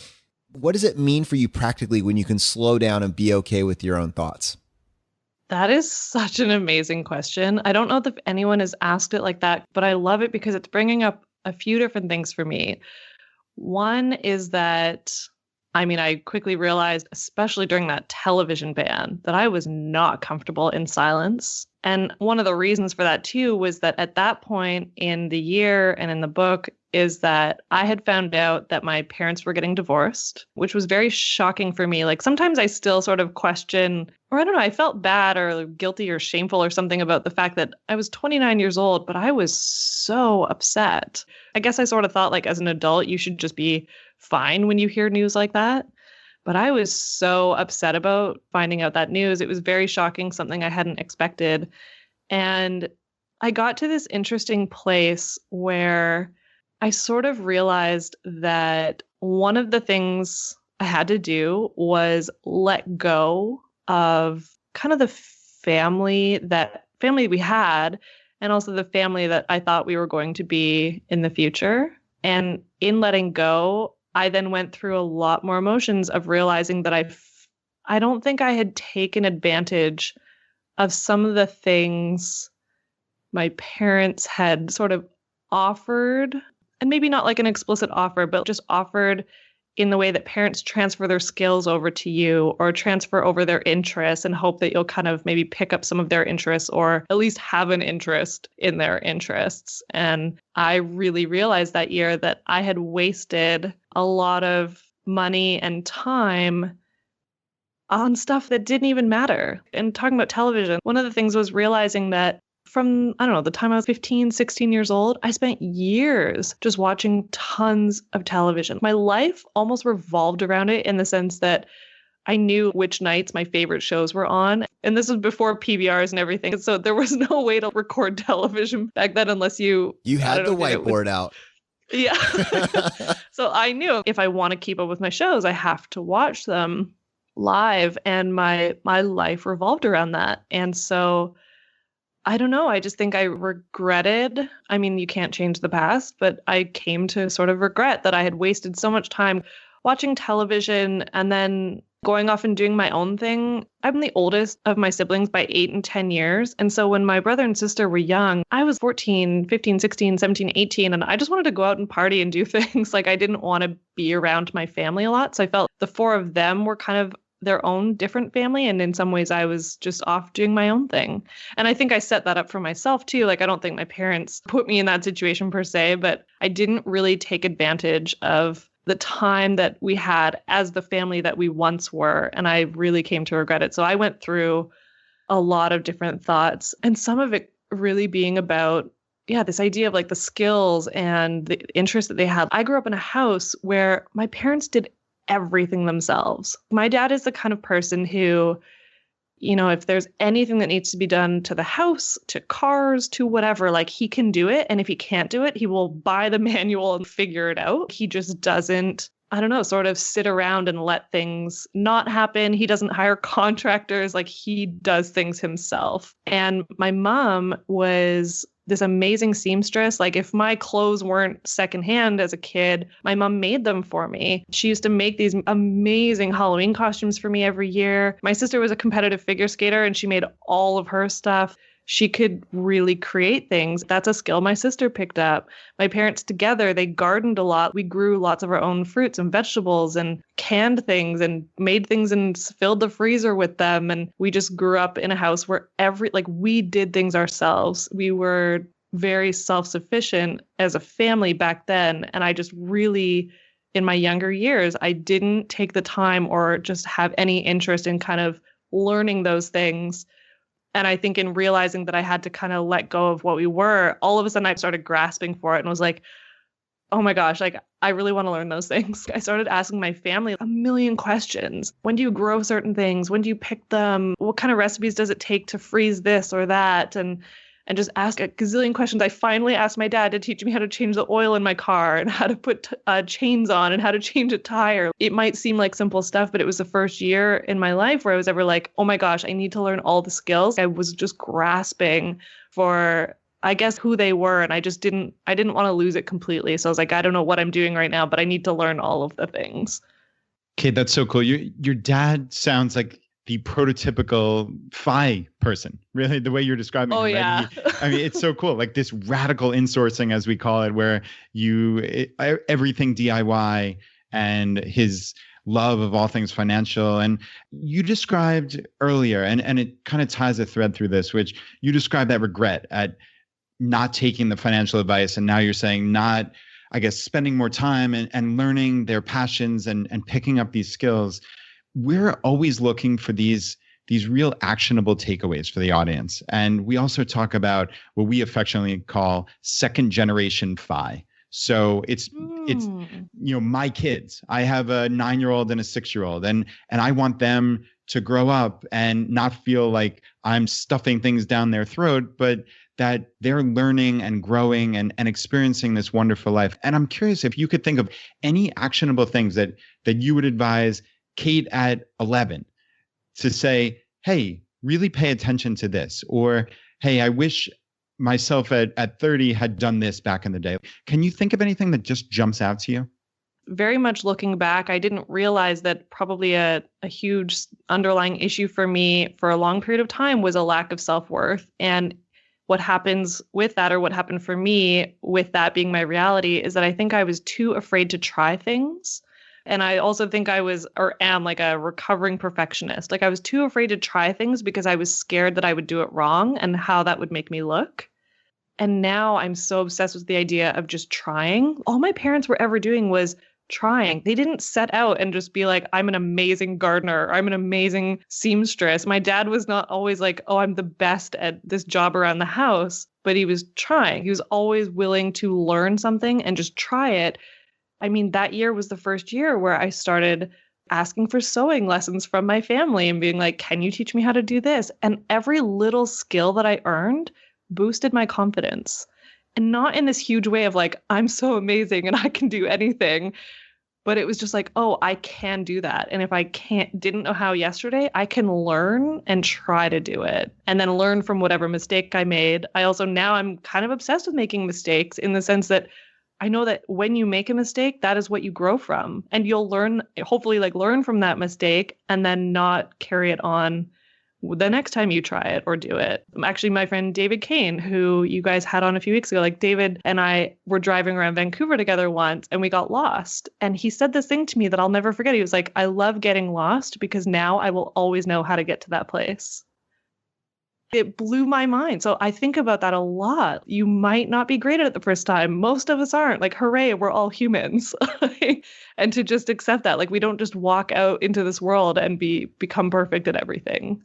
what does it mean for you practically when you can slow down and be okay with your own thoughts? That is such an amazing question. I don't know if anyone has asked it like that, but I love it because it's bringing up a few different things for me. One is that, I quickly realized, especially during that television ban, that I was not comfortable in silence. And one of the reasons for that too was that at that point in the year and in the book is that I had found out that my parents were getting divorced, which was very shocking for me. Like sometimes I still sort of question, or I don't know, I felt bad or guilty or shameful or something about the fact that I was 29 years old, but I was so upset. I guess I sort of thought like as an adult, you should just be fine when you hear news like that. But I was so upset about finding out that news. It was very shocking, something I hadn't expected. And I got to this interesting place where I sort of realized that one of the things I had to do was let go of kind of the family we had, and also the family that I thought we were going to be in the future. And in letting go, I then went through a lot more emotions of realizing that I don't think I had taken advantage of some of the things my parents had sort of offered, and maybe not like an explicit offer, but just offered in the way that parents transfer their skills over to you or transfer over their interests and hope that you'll kind of maybe pick up some of their interests or at least have an interest in their interests. And I really realized that year that I had wasted a lot of money and time on stuff that didn't even matter. And talking about television, one of the things was realizing that from, the time I was 15, 16 years old, I spent years just watching tons of television. My life almost revolved around it in the sense that I knew which nights my favorite shows were on. And this was before PVRs and everything. So there was no way to record television back then unless you had the whiteboard out. Yeah. So I knew if I want to keep up with my shows, I have to watch them live. And my life revolved around that. And so I don't know. I just think I regretted. You can't change the past, but I came to sort of regret that I had wasted so much time watching television and then going off and doing my own thing. I'm the oldest of my siblings by 8 and 10 years. And so when my brother and sister were young, I was 14, 15, 16, 17, 18, and I just wanted to go out and party and do things. Like I didn't want to be around my family a lot. So I felt the four of them were kind of their own different family. And in some ways I was just off doing my own thing. And I think I set that up for myself too. Like, I don't think my parents put me in that situation per se, but I didn't really take advantage of the time that we had as the family that we once were. And I really came to regret it. So I went through a lot of different thoughts, and some of it really being about, this idea of like the skills and the interests that they had. I grew up in a house where my parents did everything themselves. My dad is the kind of person who, if there's anything that needs to be done to the house, to cars, to whatever, like he can do it. And if he can't do it, he will buy the manual and figure it out. He just doesn't I don't know, sort of sit around and let things not happen. He doesn't hire contractors, like he does things himself. And my mom was this amazing seamstress. Like if my clothes weren't secondhand as a kid, my mom made them for me. She used to make these amazing Halloween costumes for me every year. My sister was a competitive figure skater and she made all of her stuff. She could really create things. That's a skill my sister picked up. My parents together, they gardened a lot. We grew lots of our own fruits and vegetables and canned things and made things and filled the freezer with them. And we just grew up in a house where we did things ourselves. We were very self-sufficient as a family back then. And I just really, in my younger years, I didn't take the time or just have any interest in kind of learning those things. And I think in realizing that I had to kind of let go of what we were, all of a sudden I started grasping for it and was like, oh my gosh, like I really want to learn those things. I started asking my family a million questions. When do you grow certain things? When do you pick them? What kind of recipes does it take to freeze this or that? And just ask a gazillion questions. I finally asked my dad to teach me how to change the oil in my car and how to put chains on and how to change a tire. It might seem like simple stuff, but it was the first year in my life where I was ever like, oh my gosh, I need to learn all the skills. I was just grasping for, I guess, who they were. And I didn't want to lose it completely. So I was like, I don't know what I'm doing right now, but I need to learn all of the things. Kate, that's so cool. Your dad sounds like the prototypical FI person, really, the way you're describing him. Yeah. Right? I mean, it's so cool. Like this radical insourcing, as we call it, where everything DIY, and his love of all things financial. And you described earlier, and it kind of ties a thread through this, which you described that regret at not taking the financial advice. And now you're saying not, I guess, spending more time and learning their passions and picking up these skills. We're always looking for these real actionable takeaways for the audience. And we also talk about what we affectionately call second generation FI. So it's my kids. I have a 9-year-old and a 6-year-old, and I want them to grow up and not feel like I'm stuffing things down their throat, but that they're learning and growing and experiencing this wonderful life. And I'm curious if you could think of any actionable things that you would advise Cait at 11 to say, hey, really pay attention to this, or hey, I wish myself at 30 had done this back in the day. Can you think of anything that just jumps out to you? Very much looking back, I didn't realize that probably a huge underlying issue for me for a long period of time was a lack of self-worth. And what happens with that, or what happened for me with that being my reality, is that I think I was too afraid to try things. And I also think I was, or am, like a recovering perfectionist. Like I was too afraid to try things because I was scared that I would do it wrong and how that would make me look. And now I'm so obsessed with the idea of just trying. All my parents were ever doing was trying. They didn't set out and just be like, I'm an amazing gardener, or I'm an amazing seamstress. My dad was not always like, oh, I'm the best at this job around the house, but he was trying. He was always willing to learn something and just try it. I mean, that year was the first year where I started asking for sewing lessons from my family and being like, can you teach me how to do this? And every little skill that I earned boosted my confidence. And not in this huge way of like, I'm so amazing and I can do anything. But it was just like, oh, I can do that. And if I didn't know how yesterday, I can learn and try to do it and then learn from whatever mistake I made. Now I'm kind of obsessed with making mistakes in the sense that I know that when you make a mistake, that is what you grow from, and you'll hopefully learn from that mistake and then not carry it on the next time you try it or do it. Actually, my friend David Kane, who you guys had on a few weeks ago, like David and I were driving around Vancouver together once and we got lost. And he said this thing to me that I'll never forget. He was like, I love getting lost because now I will always know how to get to that place. It blew my mind. So I think about that a lot. You might not be great at it the first time. Most of us aren't. Like, hooray, we're all humans. And to just accept that, like, we don't just walk out into this world and become perfect at everything.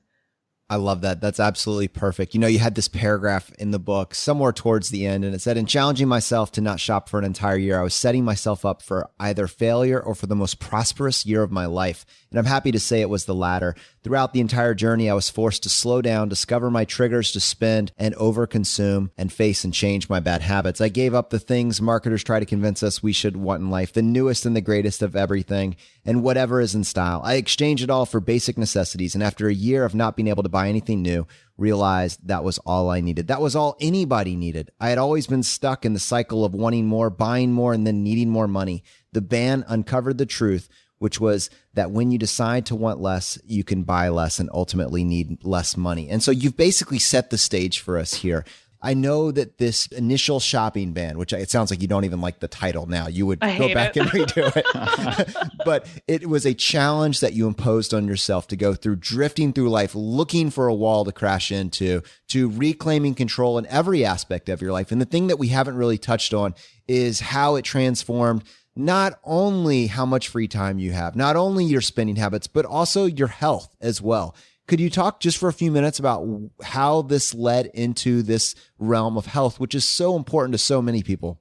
I love that. That's absolutely perfect. You know, you had this paragraph in the book somewhere towards the end, and it said, in challenging myself to not shop for an entire year, I was setting myself up for either failure or for the most prosperous year of my life. And I'm happy to say it was the latter. Throughout the entire journey, I was forced to slow down, discover my triggers to spend and overconsume, and face and change my bad habits. I gave up the things marketers try to convince us we should want in life, the newest and the greatest of everything, and whatever is in style. I exchanged it all for basic necessities, and after a year of not being able to buy anything new, realized that was all I needed. That was all anybody needed. I had always been stuck in the cycle of wanting more, buying more, and then needing more money. The ban uncovered the truth, which was that when you decide to want less, you can buy less and ultimately need less money. And so you've basically set the stage for us here. I know that this initial shopping ban, which it sounds like you don't even like the title now, you would go back and redo it. But it was a challenge that you imposed on yourself to go through, drifting through life, looking for a wall to crash into, to reclaiming control in every aspect of your life. And the thing that we haven't really touched on is how it transformed not only how much free time you have, not only your spending habits, but also your health as well. Could you talk just for a few minutes about how this led into this realm of health, which is so important to so many people?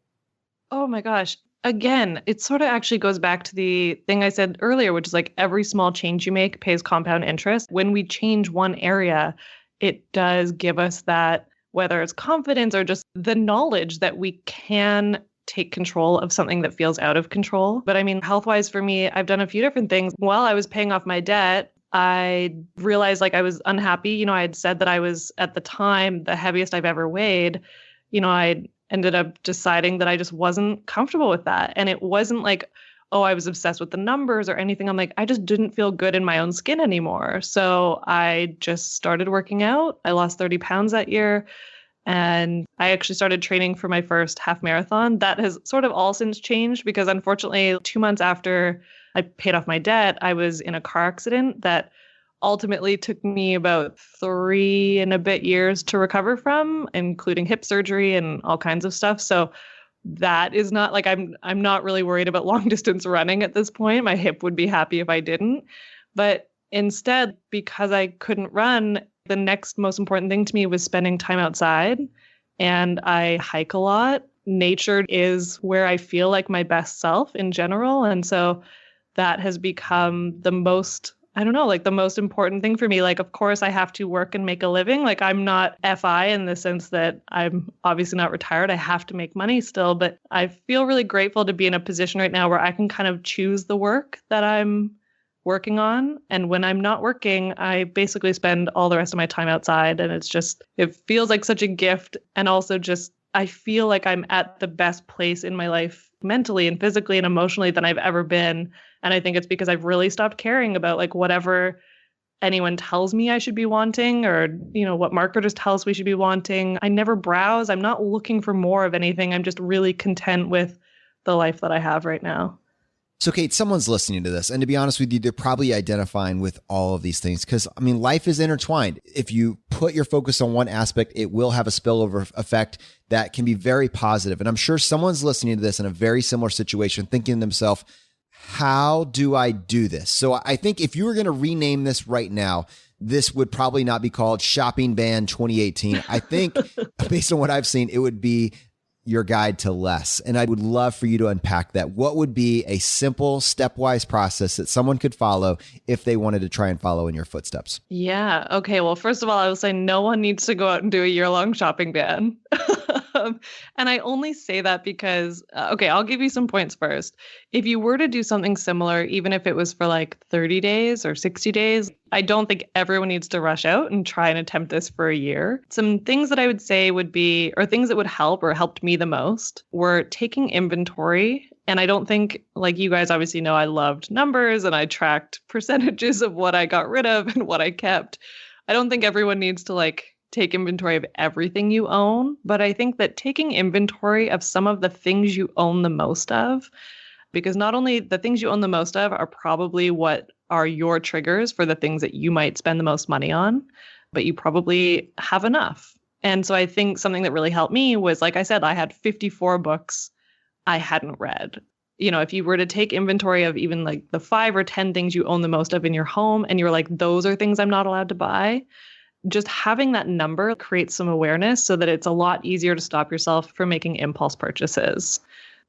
Oh my gosh. Again, it sort of actually goes back to the thing I said earlier, which is like every small change you make pays compound interest. When we change one area, it does give us that, whether it's confidence or just the knowledge that we can take control of something that feels out of control. But I mean, health-wise for me, I've done a few different things. While I was paying off my debt, I realized like I was unhappy. You know, I had said that I was at the time the heaviest I've ever weighed. You know, I ended up deciding that I just wasn't comfortable with that. And it wasn't like, oh, I was obsessed with the numbers or anything. I'm like, I just didn't feel good in my own skin anymore. So I just started working out. I lost 30 pounds that year. And I actually started training for my first half marathon. That has sort of all since changed because unfortunately, 2 months after I paid off my debt, I was in a car accident that ultimately took me about 3 and a bit years to recover from, including hip surgery and all kinds of stuff. So that is not like I'm not really worried about long distance running at this point. My hip would be happy if I didn't. But instead, because I couldn't run, the next most important thing to me was spending time outside. And I hike a lot. Nature is where I feel like my best self in general. And so that has become the most, I don't know, like the most important thing for me. Like, of course, I have to work and make a living. Like, I'm not FI in the sense that I'm obviously not retired. I have to make money still. But I feel really grateful to be in a position right now where I can kind of choose the work that I'm working on. And when I'm not working, I basically spend all the rest of my time outside. And it's just, it feels like such a gift. And also just, I feel like I'm at the best place in my life mentally and physically and emotionally than I've ever been. And I think it's because I've really stopped caring about like whatever anyone tells me I should be wanting or, you know, what marketers tell us we should be wanting. I never browse. I'm not looking for more of anything. I'm just really content with the life that I have right now. So, Cait, someone's listening to this, and to be honest with you, they're probably identifying with all of these things because, I mean, life is intertwined. If you put your focus on one aspect, it will have a spillover effect that can be very positive. And I'm sure someone's listening to this in a very similar situation, thinking to themselves, how do I do this? So I think if you were going to rename this right now, this would probably not be called Shopping Ban 2018. I think based on what I've seen, it would be your guide to less. And I would love for you to unpack that. What would be a simple stepwise process that someone could follow if they wanted to try and follow in your footsteps? Yeah. Okay. Well, first of all, I will say no one needs to go out and do a year-long shopping ban. And I only say that because, okay, I'll give you some points first. If you were to do something similar, even if it was for like 30 days or 60 days, I don't think everyone needs to rush out and try and attempt this for a year. Some things that I would say would be, or things that would help or helped me the most, were taking inventory. And I don't think, like you guys obviously know, I loved numbers and I tracked percentages of what I got rid of and what I kept. I don't think everyone needs to like take inventory of everything you own, but I think that taking inventory of some of the things you own the most of, because not only the things you own the most of are probably what are your triggers for the things that you might spend the most money on, but you probably have enough. And so I think something that really helped me was, like I said, I had 54 books I hadn't read. You know, if you were to take inventory of even like the 5 or 10 things you own the most of in your home, and you're like, those are things I'm not allowed to buy, just having that number creates some awareness so that it's a lot easier to stop yourself from making impulse purchases.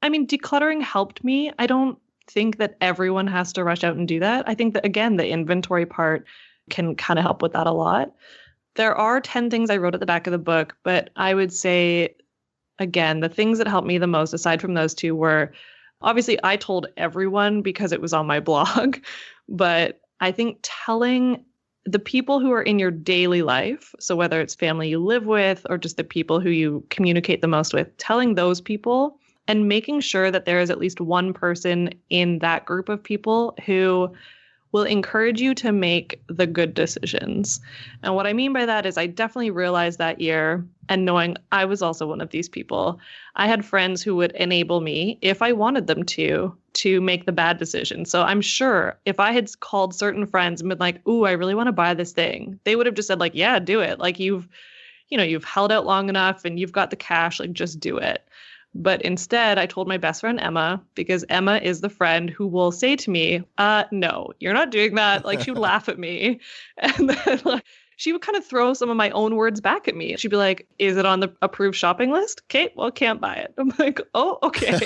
I mean, decluttering helped me. I don't think that everyone has to rush out and do that. I think that, again, the inventory part can kind of help with that a lot. There are 10 things I wrote at the back of the book, but I would say, again, the things that helped me the most, aside from those two, were obviously I told everyone because it was on my blog, but I think telling the people who are in your daily life, so whether it's family you live with or just the people who you communicate the most with, telling those people and making sure that there is at least one person in that group of people who will encourage you to make the good decisions. And what I mean by that is I definitely realized that year, and knowing I was also one of these people, I had friends who would enable me, if I wanted them to make the bad decision. So I'm sure if I had called certain friends and been like, ooh, I really want to buy this thing, they would have just said like, yeah, do it. Like you've held out long enough and you've got the cash, like just do it. But instead, I told my best friend, Emma, because Emma is the friend who will say to me, no, you're not doing that. Like she would laugh at me. And then like, she would kind of throw some of my own words back at me. She'd be like, is it on the approved shopping list? Kate, well, can't buy it. I'm like, oh, okay.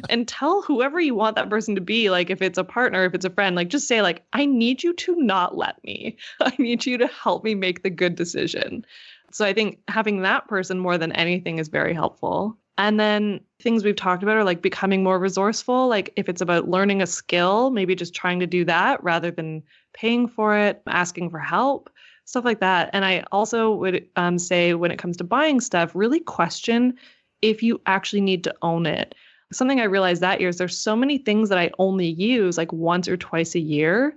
And tell whoever you want that person to be, like if it's a partner, if it's a friend, like just say like, I need you to not let me. I need you to help me make the good decision. So I think having that person more than anything is very helpful. And then things we've talked about are like becoming more resourceful. Like if it's about learning a skill, maybe just trying to do that rather than paying for it, asking for help, stuff like that. And I also would say when it comes to buying stuff, really question if you actually need to own it. Something I realized that year is there's so many things that I only use like once or twice a year.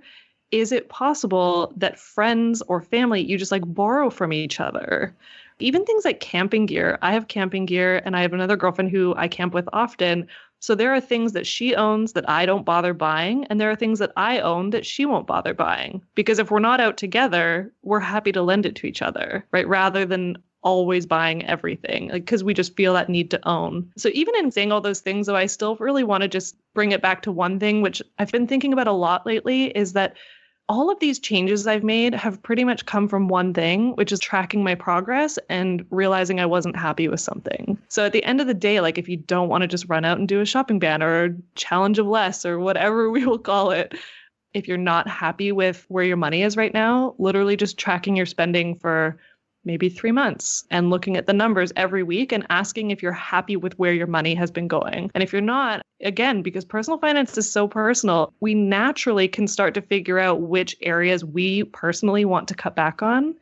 Is it possible that friends or family, you just like borrow from each other? Even things like camping gear. I have camping gear and I have another girlfriend who I camp with often. So there are things that she owns that I don't bother buying. And there are things that I own that she won't bother buying. Because if we're not out together, we're happy to lend it to each other, right? Rather than always buying everything, like, because we just feel that need to own. So even in saying all those things, though, I still really want to just bring it back to one thing, which I've been thinking about a lot lately, is that all of these changes I've made have pretty much come from one thing, which is tracking my progress and realizing I wasn't happy with something. So at the end of the day, like if you don't want to just run out and do a shopping ban or a challenge of less or whatever we will call it, if you're not happy with where your money is right now, literally just tracking your spending for maybe 3 months and looking at the numbers every week and asking if you're happy with where your money has been going. And if you're not, again, because personal finance is so personal, we naturally can start to figure out which areas we personally want to cut back on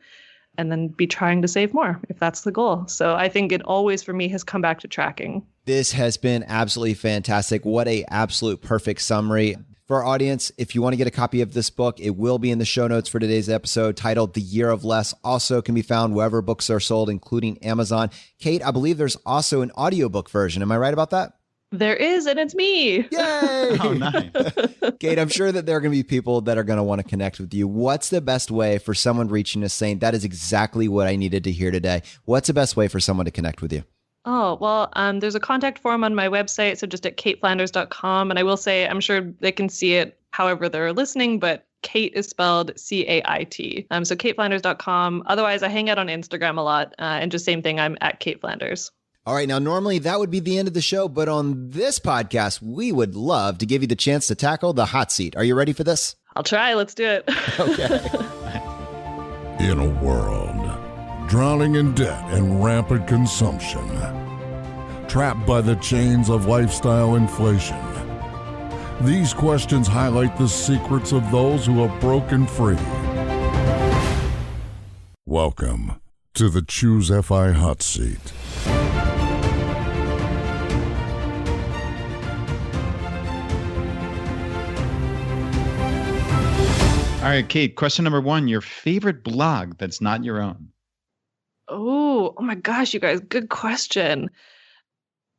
and then be trying to save more if that's the goal. So I think it always for me has come back to tracking. This has been absolutely fantastic. What a absolute perfect summary. For our audience, if you want to get a copy of this book, it will be in the show notes for today's episode, titled The Year of Less. Also can be found wherever books are sold, including Amazon. Cait, I believe there's also an audiobook version. Am I right about that? There is, and it's me. Yay! Oh, nice. Cait, I'm sure that there are going to be people that are going to want to connect with you. What's the best way for someone reaching us saying, that is exactly what I needed to hear today? What's the best way for someone to connect with you? Oh, well, there's a contact form on my website, so just at caitflanders.com. And I will say, I'm sure they can see it however they're listening, but Cait is spelled C-A-I-T. So caitflanders.com. Otherwise, I hang out on Instagram a lot, and just same thing, I'm at Cait Flanders. All right. Now, normally that would be the end of the show, but on this podcast, we would love to give you the chance to tackle the hot seat. Are you ready for this? I'll try. Let's do it. Okay. In a world drowning in debt and rampant consumption, trapped by the chains of lifestyle inflation, these questions highlight the secrets of those who have broken free. Welcome to the Choose FI Hot Seat. All right, Cait, question number 1, your favorite blog that's not your own? Oh my gosh, you guys, good question.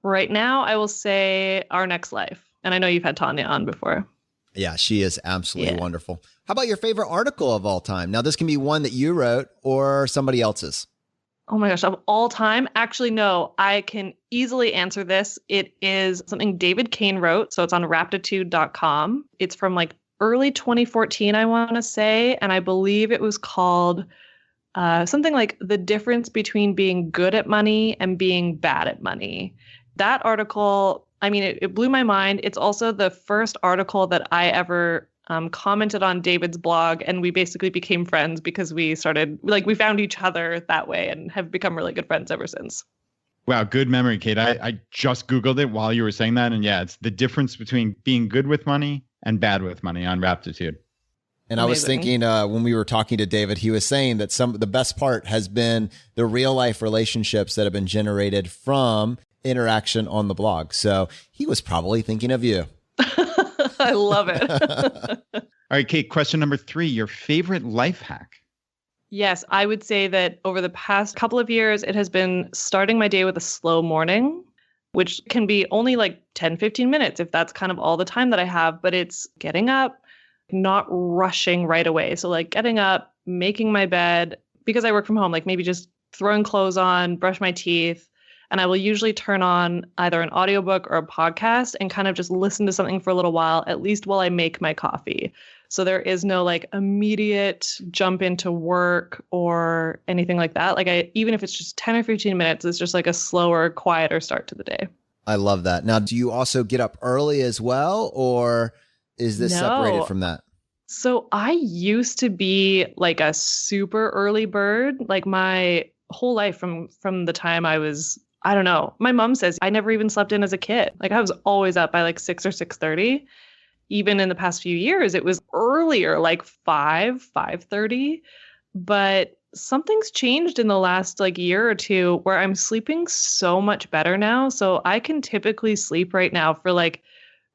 Right now, I will say Our Next Life. And I know you've had Tanya on before. Yeah, she is absolutely wonderful. How about your favorite article of all time? Now, this can be one that you wrote or somebody else's. Oh my gosh, of all time? Actually, no, I can easily answer this. It is something David Kane wrote. So it's on raptitude.com. It's from like early 2014, I want to say. And I believe it was called something like the difference between being good at money and being bad at money. That article, I mean, it blew my mind. It's also the first article that I ever commented on David's blog, and we basically became friends because we found each other that way and have become really good friends ever since. Wow, good memory, Cait. I just Googled it while you were saying that. And yeah, it's the difference between being good with money and bad with money on Raptitude. And Amazing. I was thinking when we were talking to David, he was saying that the best part has been the real life relationships that have been generated from interaction on the blog. So he was probably thinking of you. I love it. All right, Cait, question number 3, your favorite life hack. Yes, I would say that over the past couple of years, it has been starting my day with a slow morning, which can be only like 10, 15 minutes if that's kind of all the time that I have. But it's getting up, not rushing right away. So like getting up, making my bed, because I work from home, like maybe just throwing clothes on, brush my teeth. And I will usually turn on either an audiobook or a podcast and kind of just listen to something for a little while, at least while I make my coffee. So there is no like immediate jump into work or anything like that. Like even if it's just 10 or 15 minutes, it's just like a slower, quieter start to the day. I love that. Now, do you also get up early as well, or is this separated from that? So I used to be like a super early bird, like my whole life from the time I was, I don't know. My mom says I never even slept in as a kid. Like I was always up by like 6 or 6:30. Even in the past few years, it was earlier, like 5:30. But something's changed in the last like year or two where I'm sleeping so much better now. So I can typically sleep right now for like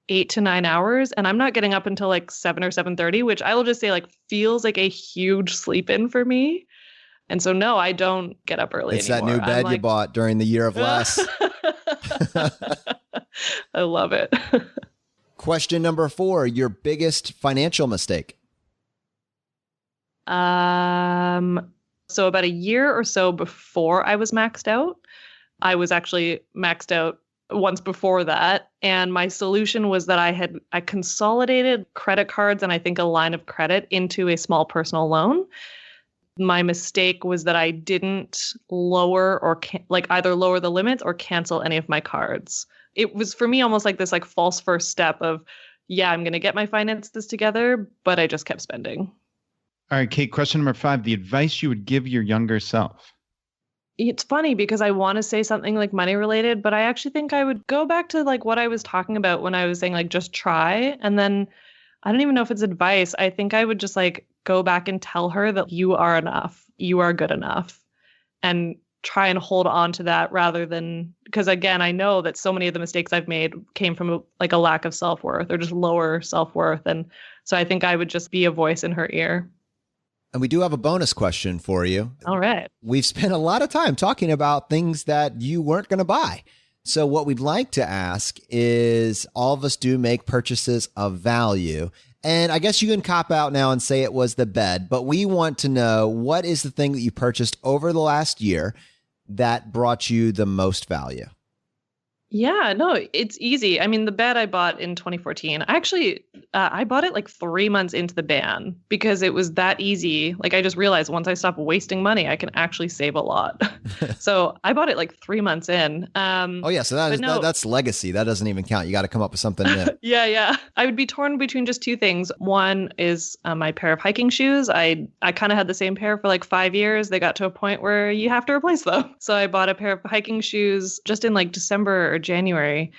8 to 9 hours, and I'm not getting up until like 7 or 7:30, which I will just say like feels like a huge sleep in for me. And so no, I don't get up early It's anymore. that new bed you bought during the year of less. I love it. Question number 4, your biggest financial mistake. So about a year or so before I was maxed out, I was actually maxed out once before that. And my solution was that I consolidated credit cards and I think a line of credit into a small personal loan. My mistake was that I didn't lower or either lower the limits or cancel any of my cards. It was for me almost like this like false first step of, yeah, I'm going to get my finances together, but I just kept spending. All right, Cait, question number 5, the advice you would give your younger self. It's funny because I want to say something like money related, but I actually think I would go back to like what I was talking about when I was saying like just try. And then I don't even know if it's advice. I think I would just like go back and tell her that you are enough. You are good enough. And try and hold on to that rather than, because again, I know that so many of the mistakes I've made came from a lack of self-worth or just lower self-worth. And so I think I would just be a voice in her ear. And we do have a bonus question for you. All right. We've spent a lot of time talking about things that you weren't going to buy. So what we'd like to ask is, all of us do make purchases of value. And I guess you can cop out now and say it was the bed, but we want to know, what is the thing that you purchased over the last year that brought you the most value? Yeah, no, it's easy. I mean, the bed I bought in 2014, I bought it like 3 months into the ban because it was that easy. Like I just realized once I stop wasting money, I can actually save a lot. So I bought it like 3 months in. Oh yeah. So that's legacy. That doesn't even count. You got to come up with something new. Yeah. I would be torn between just 2 things. One is my pair of hiking shoes. I kind of had the same pair for like 5 years. They got to a point where you have to replace them. So I bought a pair of hiking shoes just in like December or January.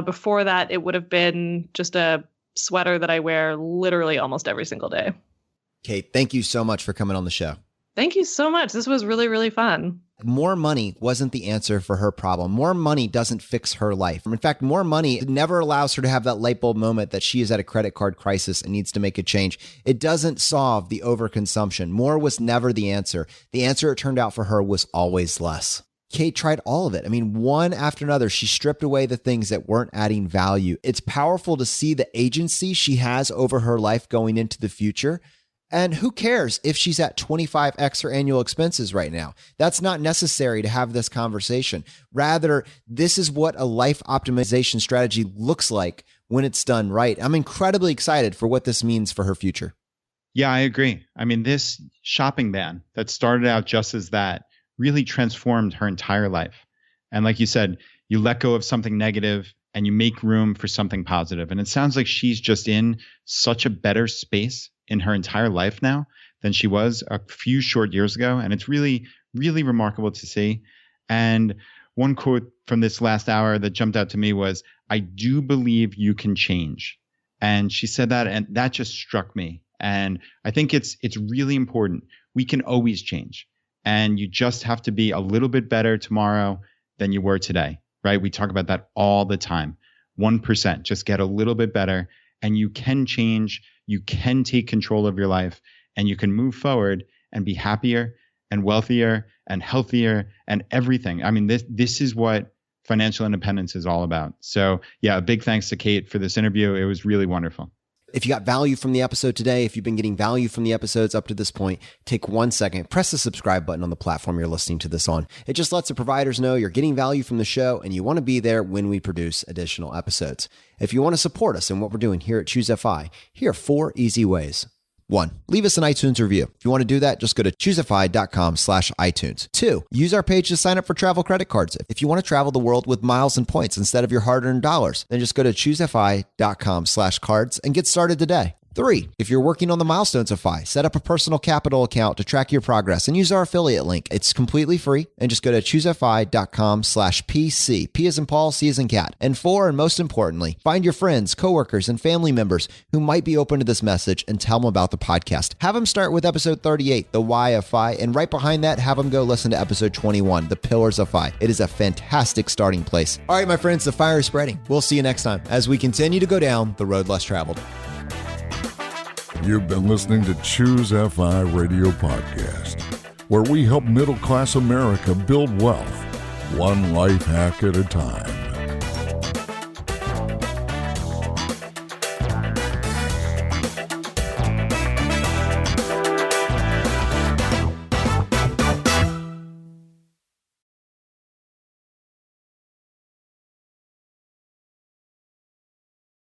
Before that, it would have been just a sweater that I wear literally almost every single day. Cait, thank you so much for coming on the show. Thank you so much. This was really, really fun. More money wasn't the answer for her problem. More money doesn't fix her life. In fact, more money never allows her to have that light bulb moment that she is at a credit card crisis and needs to make a change. It doesn't solve the overconsumption. More was never the answer. The answer, it turned out for her, was always less. Cait tried all of it. I mean, one after another, she stripped away the things that weren't adding value. It's powerful to see the agency she has over her life going into the future. And who cares if she's at 25x her annual expenses right now? That's not necessary to have this conversation. Rather, this is what a life optimization strategy looks like when it's done right. I'm incredibly excited for what this means for her future. Yeah, I agree. I mean, this shopping ban that started out just as that really transformed her entire life. And like you said, you let go of something negative and you make room for something positive. And it sounds like she's just in such a better space in her entire life now than she was a few short years ago. And it's really, really remarkable to see. And one quote from this last hour that jumped out to me was, "I do believe you can change." And she said that, and that just struck me. And I think it's really important. We can always change. And you just have to be a little bit better tomorrow than you were today, right? We talk about that all the time. 1%, just get a little bit better, and you can change. You can take control of your life, and you can move forward and be happier and wealthier and healthier and everything. I mean, this is what financial independence is all about. So yeah, a big thanks to Cait for this interview. It was really wonderful. If you got value from the episode today, if you've been getting value from the episodes up to this point, take 1 second, press the subscribe button on the platform you're listening to this on. It just lets the providers know you're getting value from the show and you want to be there when we produce additional episodes. If you want to support us in what we're doing here at Choose FI, here are 4 easy ways. 1, leave us an iTunes review. If you want to do that, just go to choosefi.com/iTunes. 2, use our page to sign up for travel credit cards. If you want to travel the world with miles and points instead of your hard-earned dollars, then just go to choosefi.com/cards and get started today. 3, if you're working on the milestones of FI, set up a personal capital account to track your progress and use our affiliate link. It's completely free, and just go to choosefi.com/PC. P as in Paul, C as in cat. And 4, and most importantly, find your friends, coworkers, and family members who might be open to this message and tell them about the podcast. Have them start with episode 38, The Why of FI, and right behind that, have them go listen to episode 21, The Pillars of FI. It is a fantastic starting place. All right, my friends, the fire is spreading. We'll see you next time as we continue to go down the road less traveled. You've been listening to Choose FI Radio Podcast, where we help middle-class America build wealth, one life hack at a time.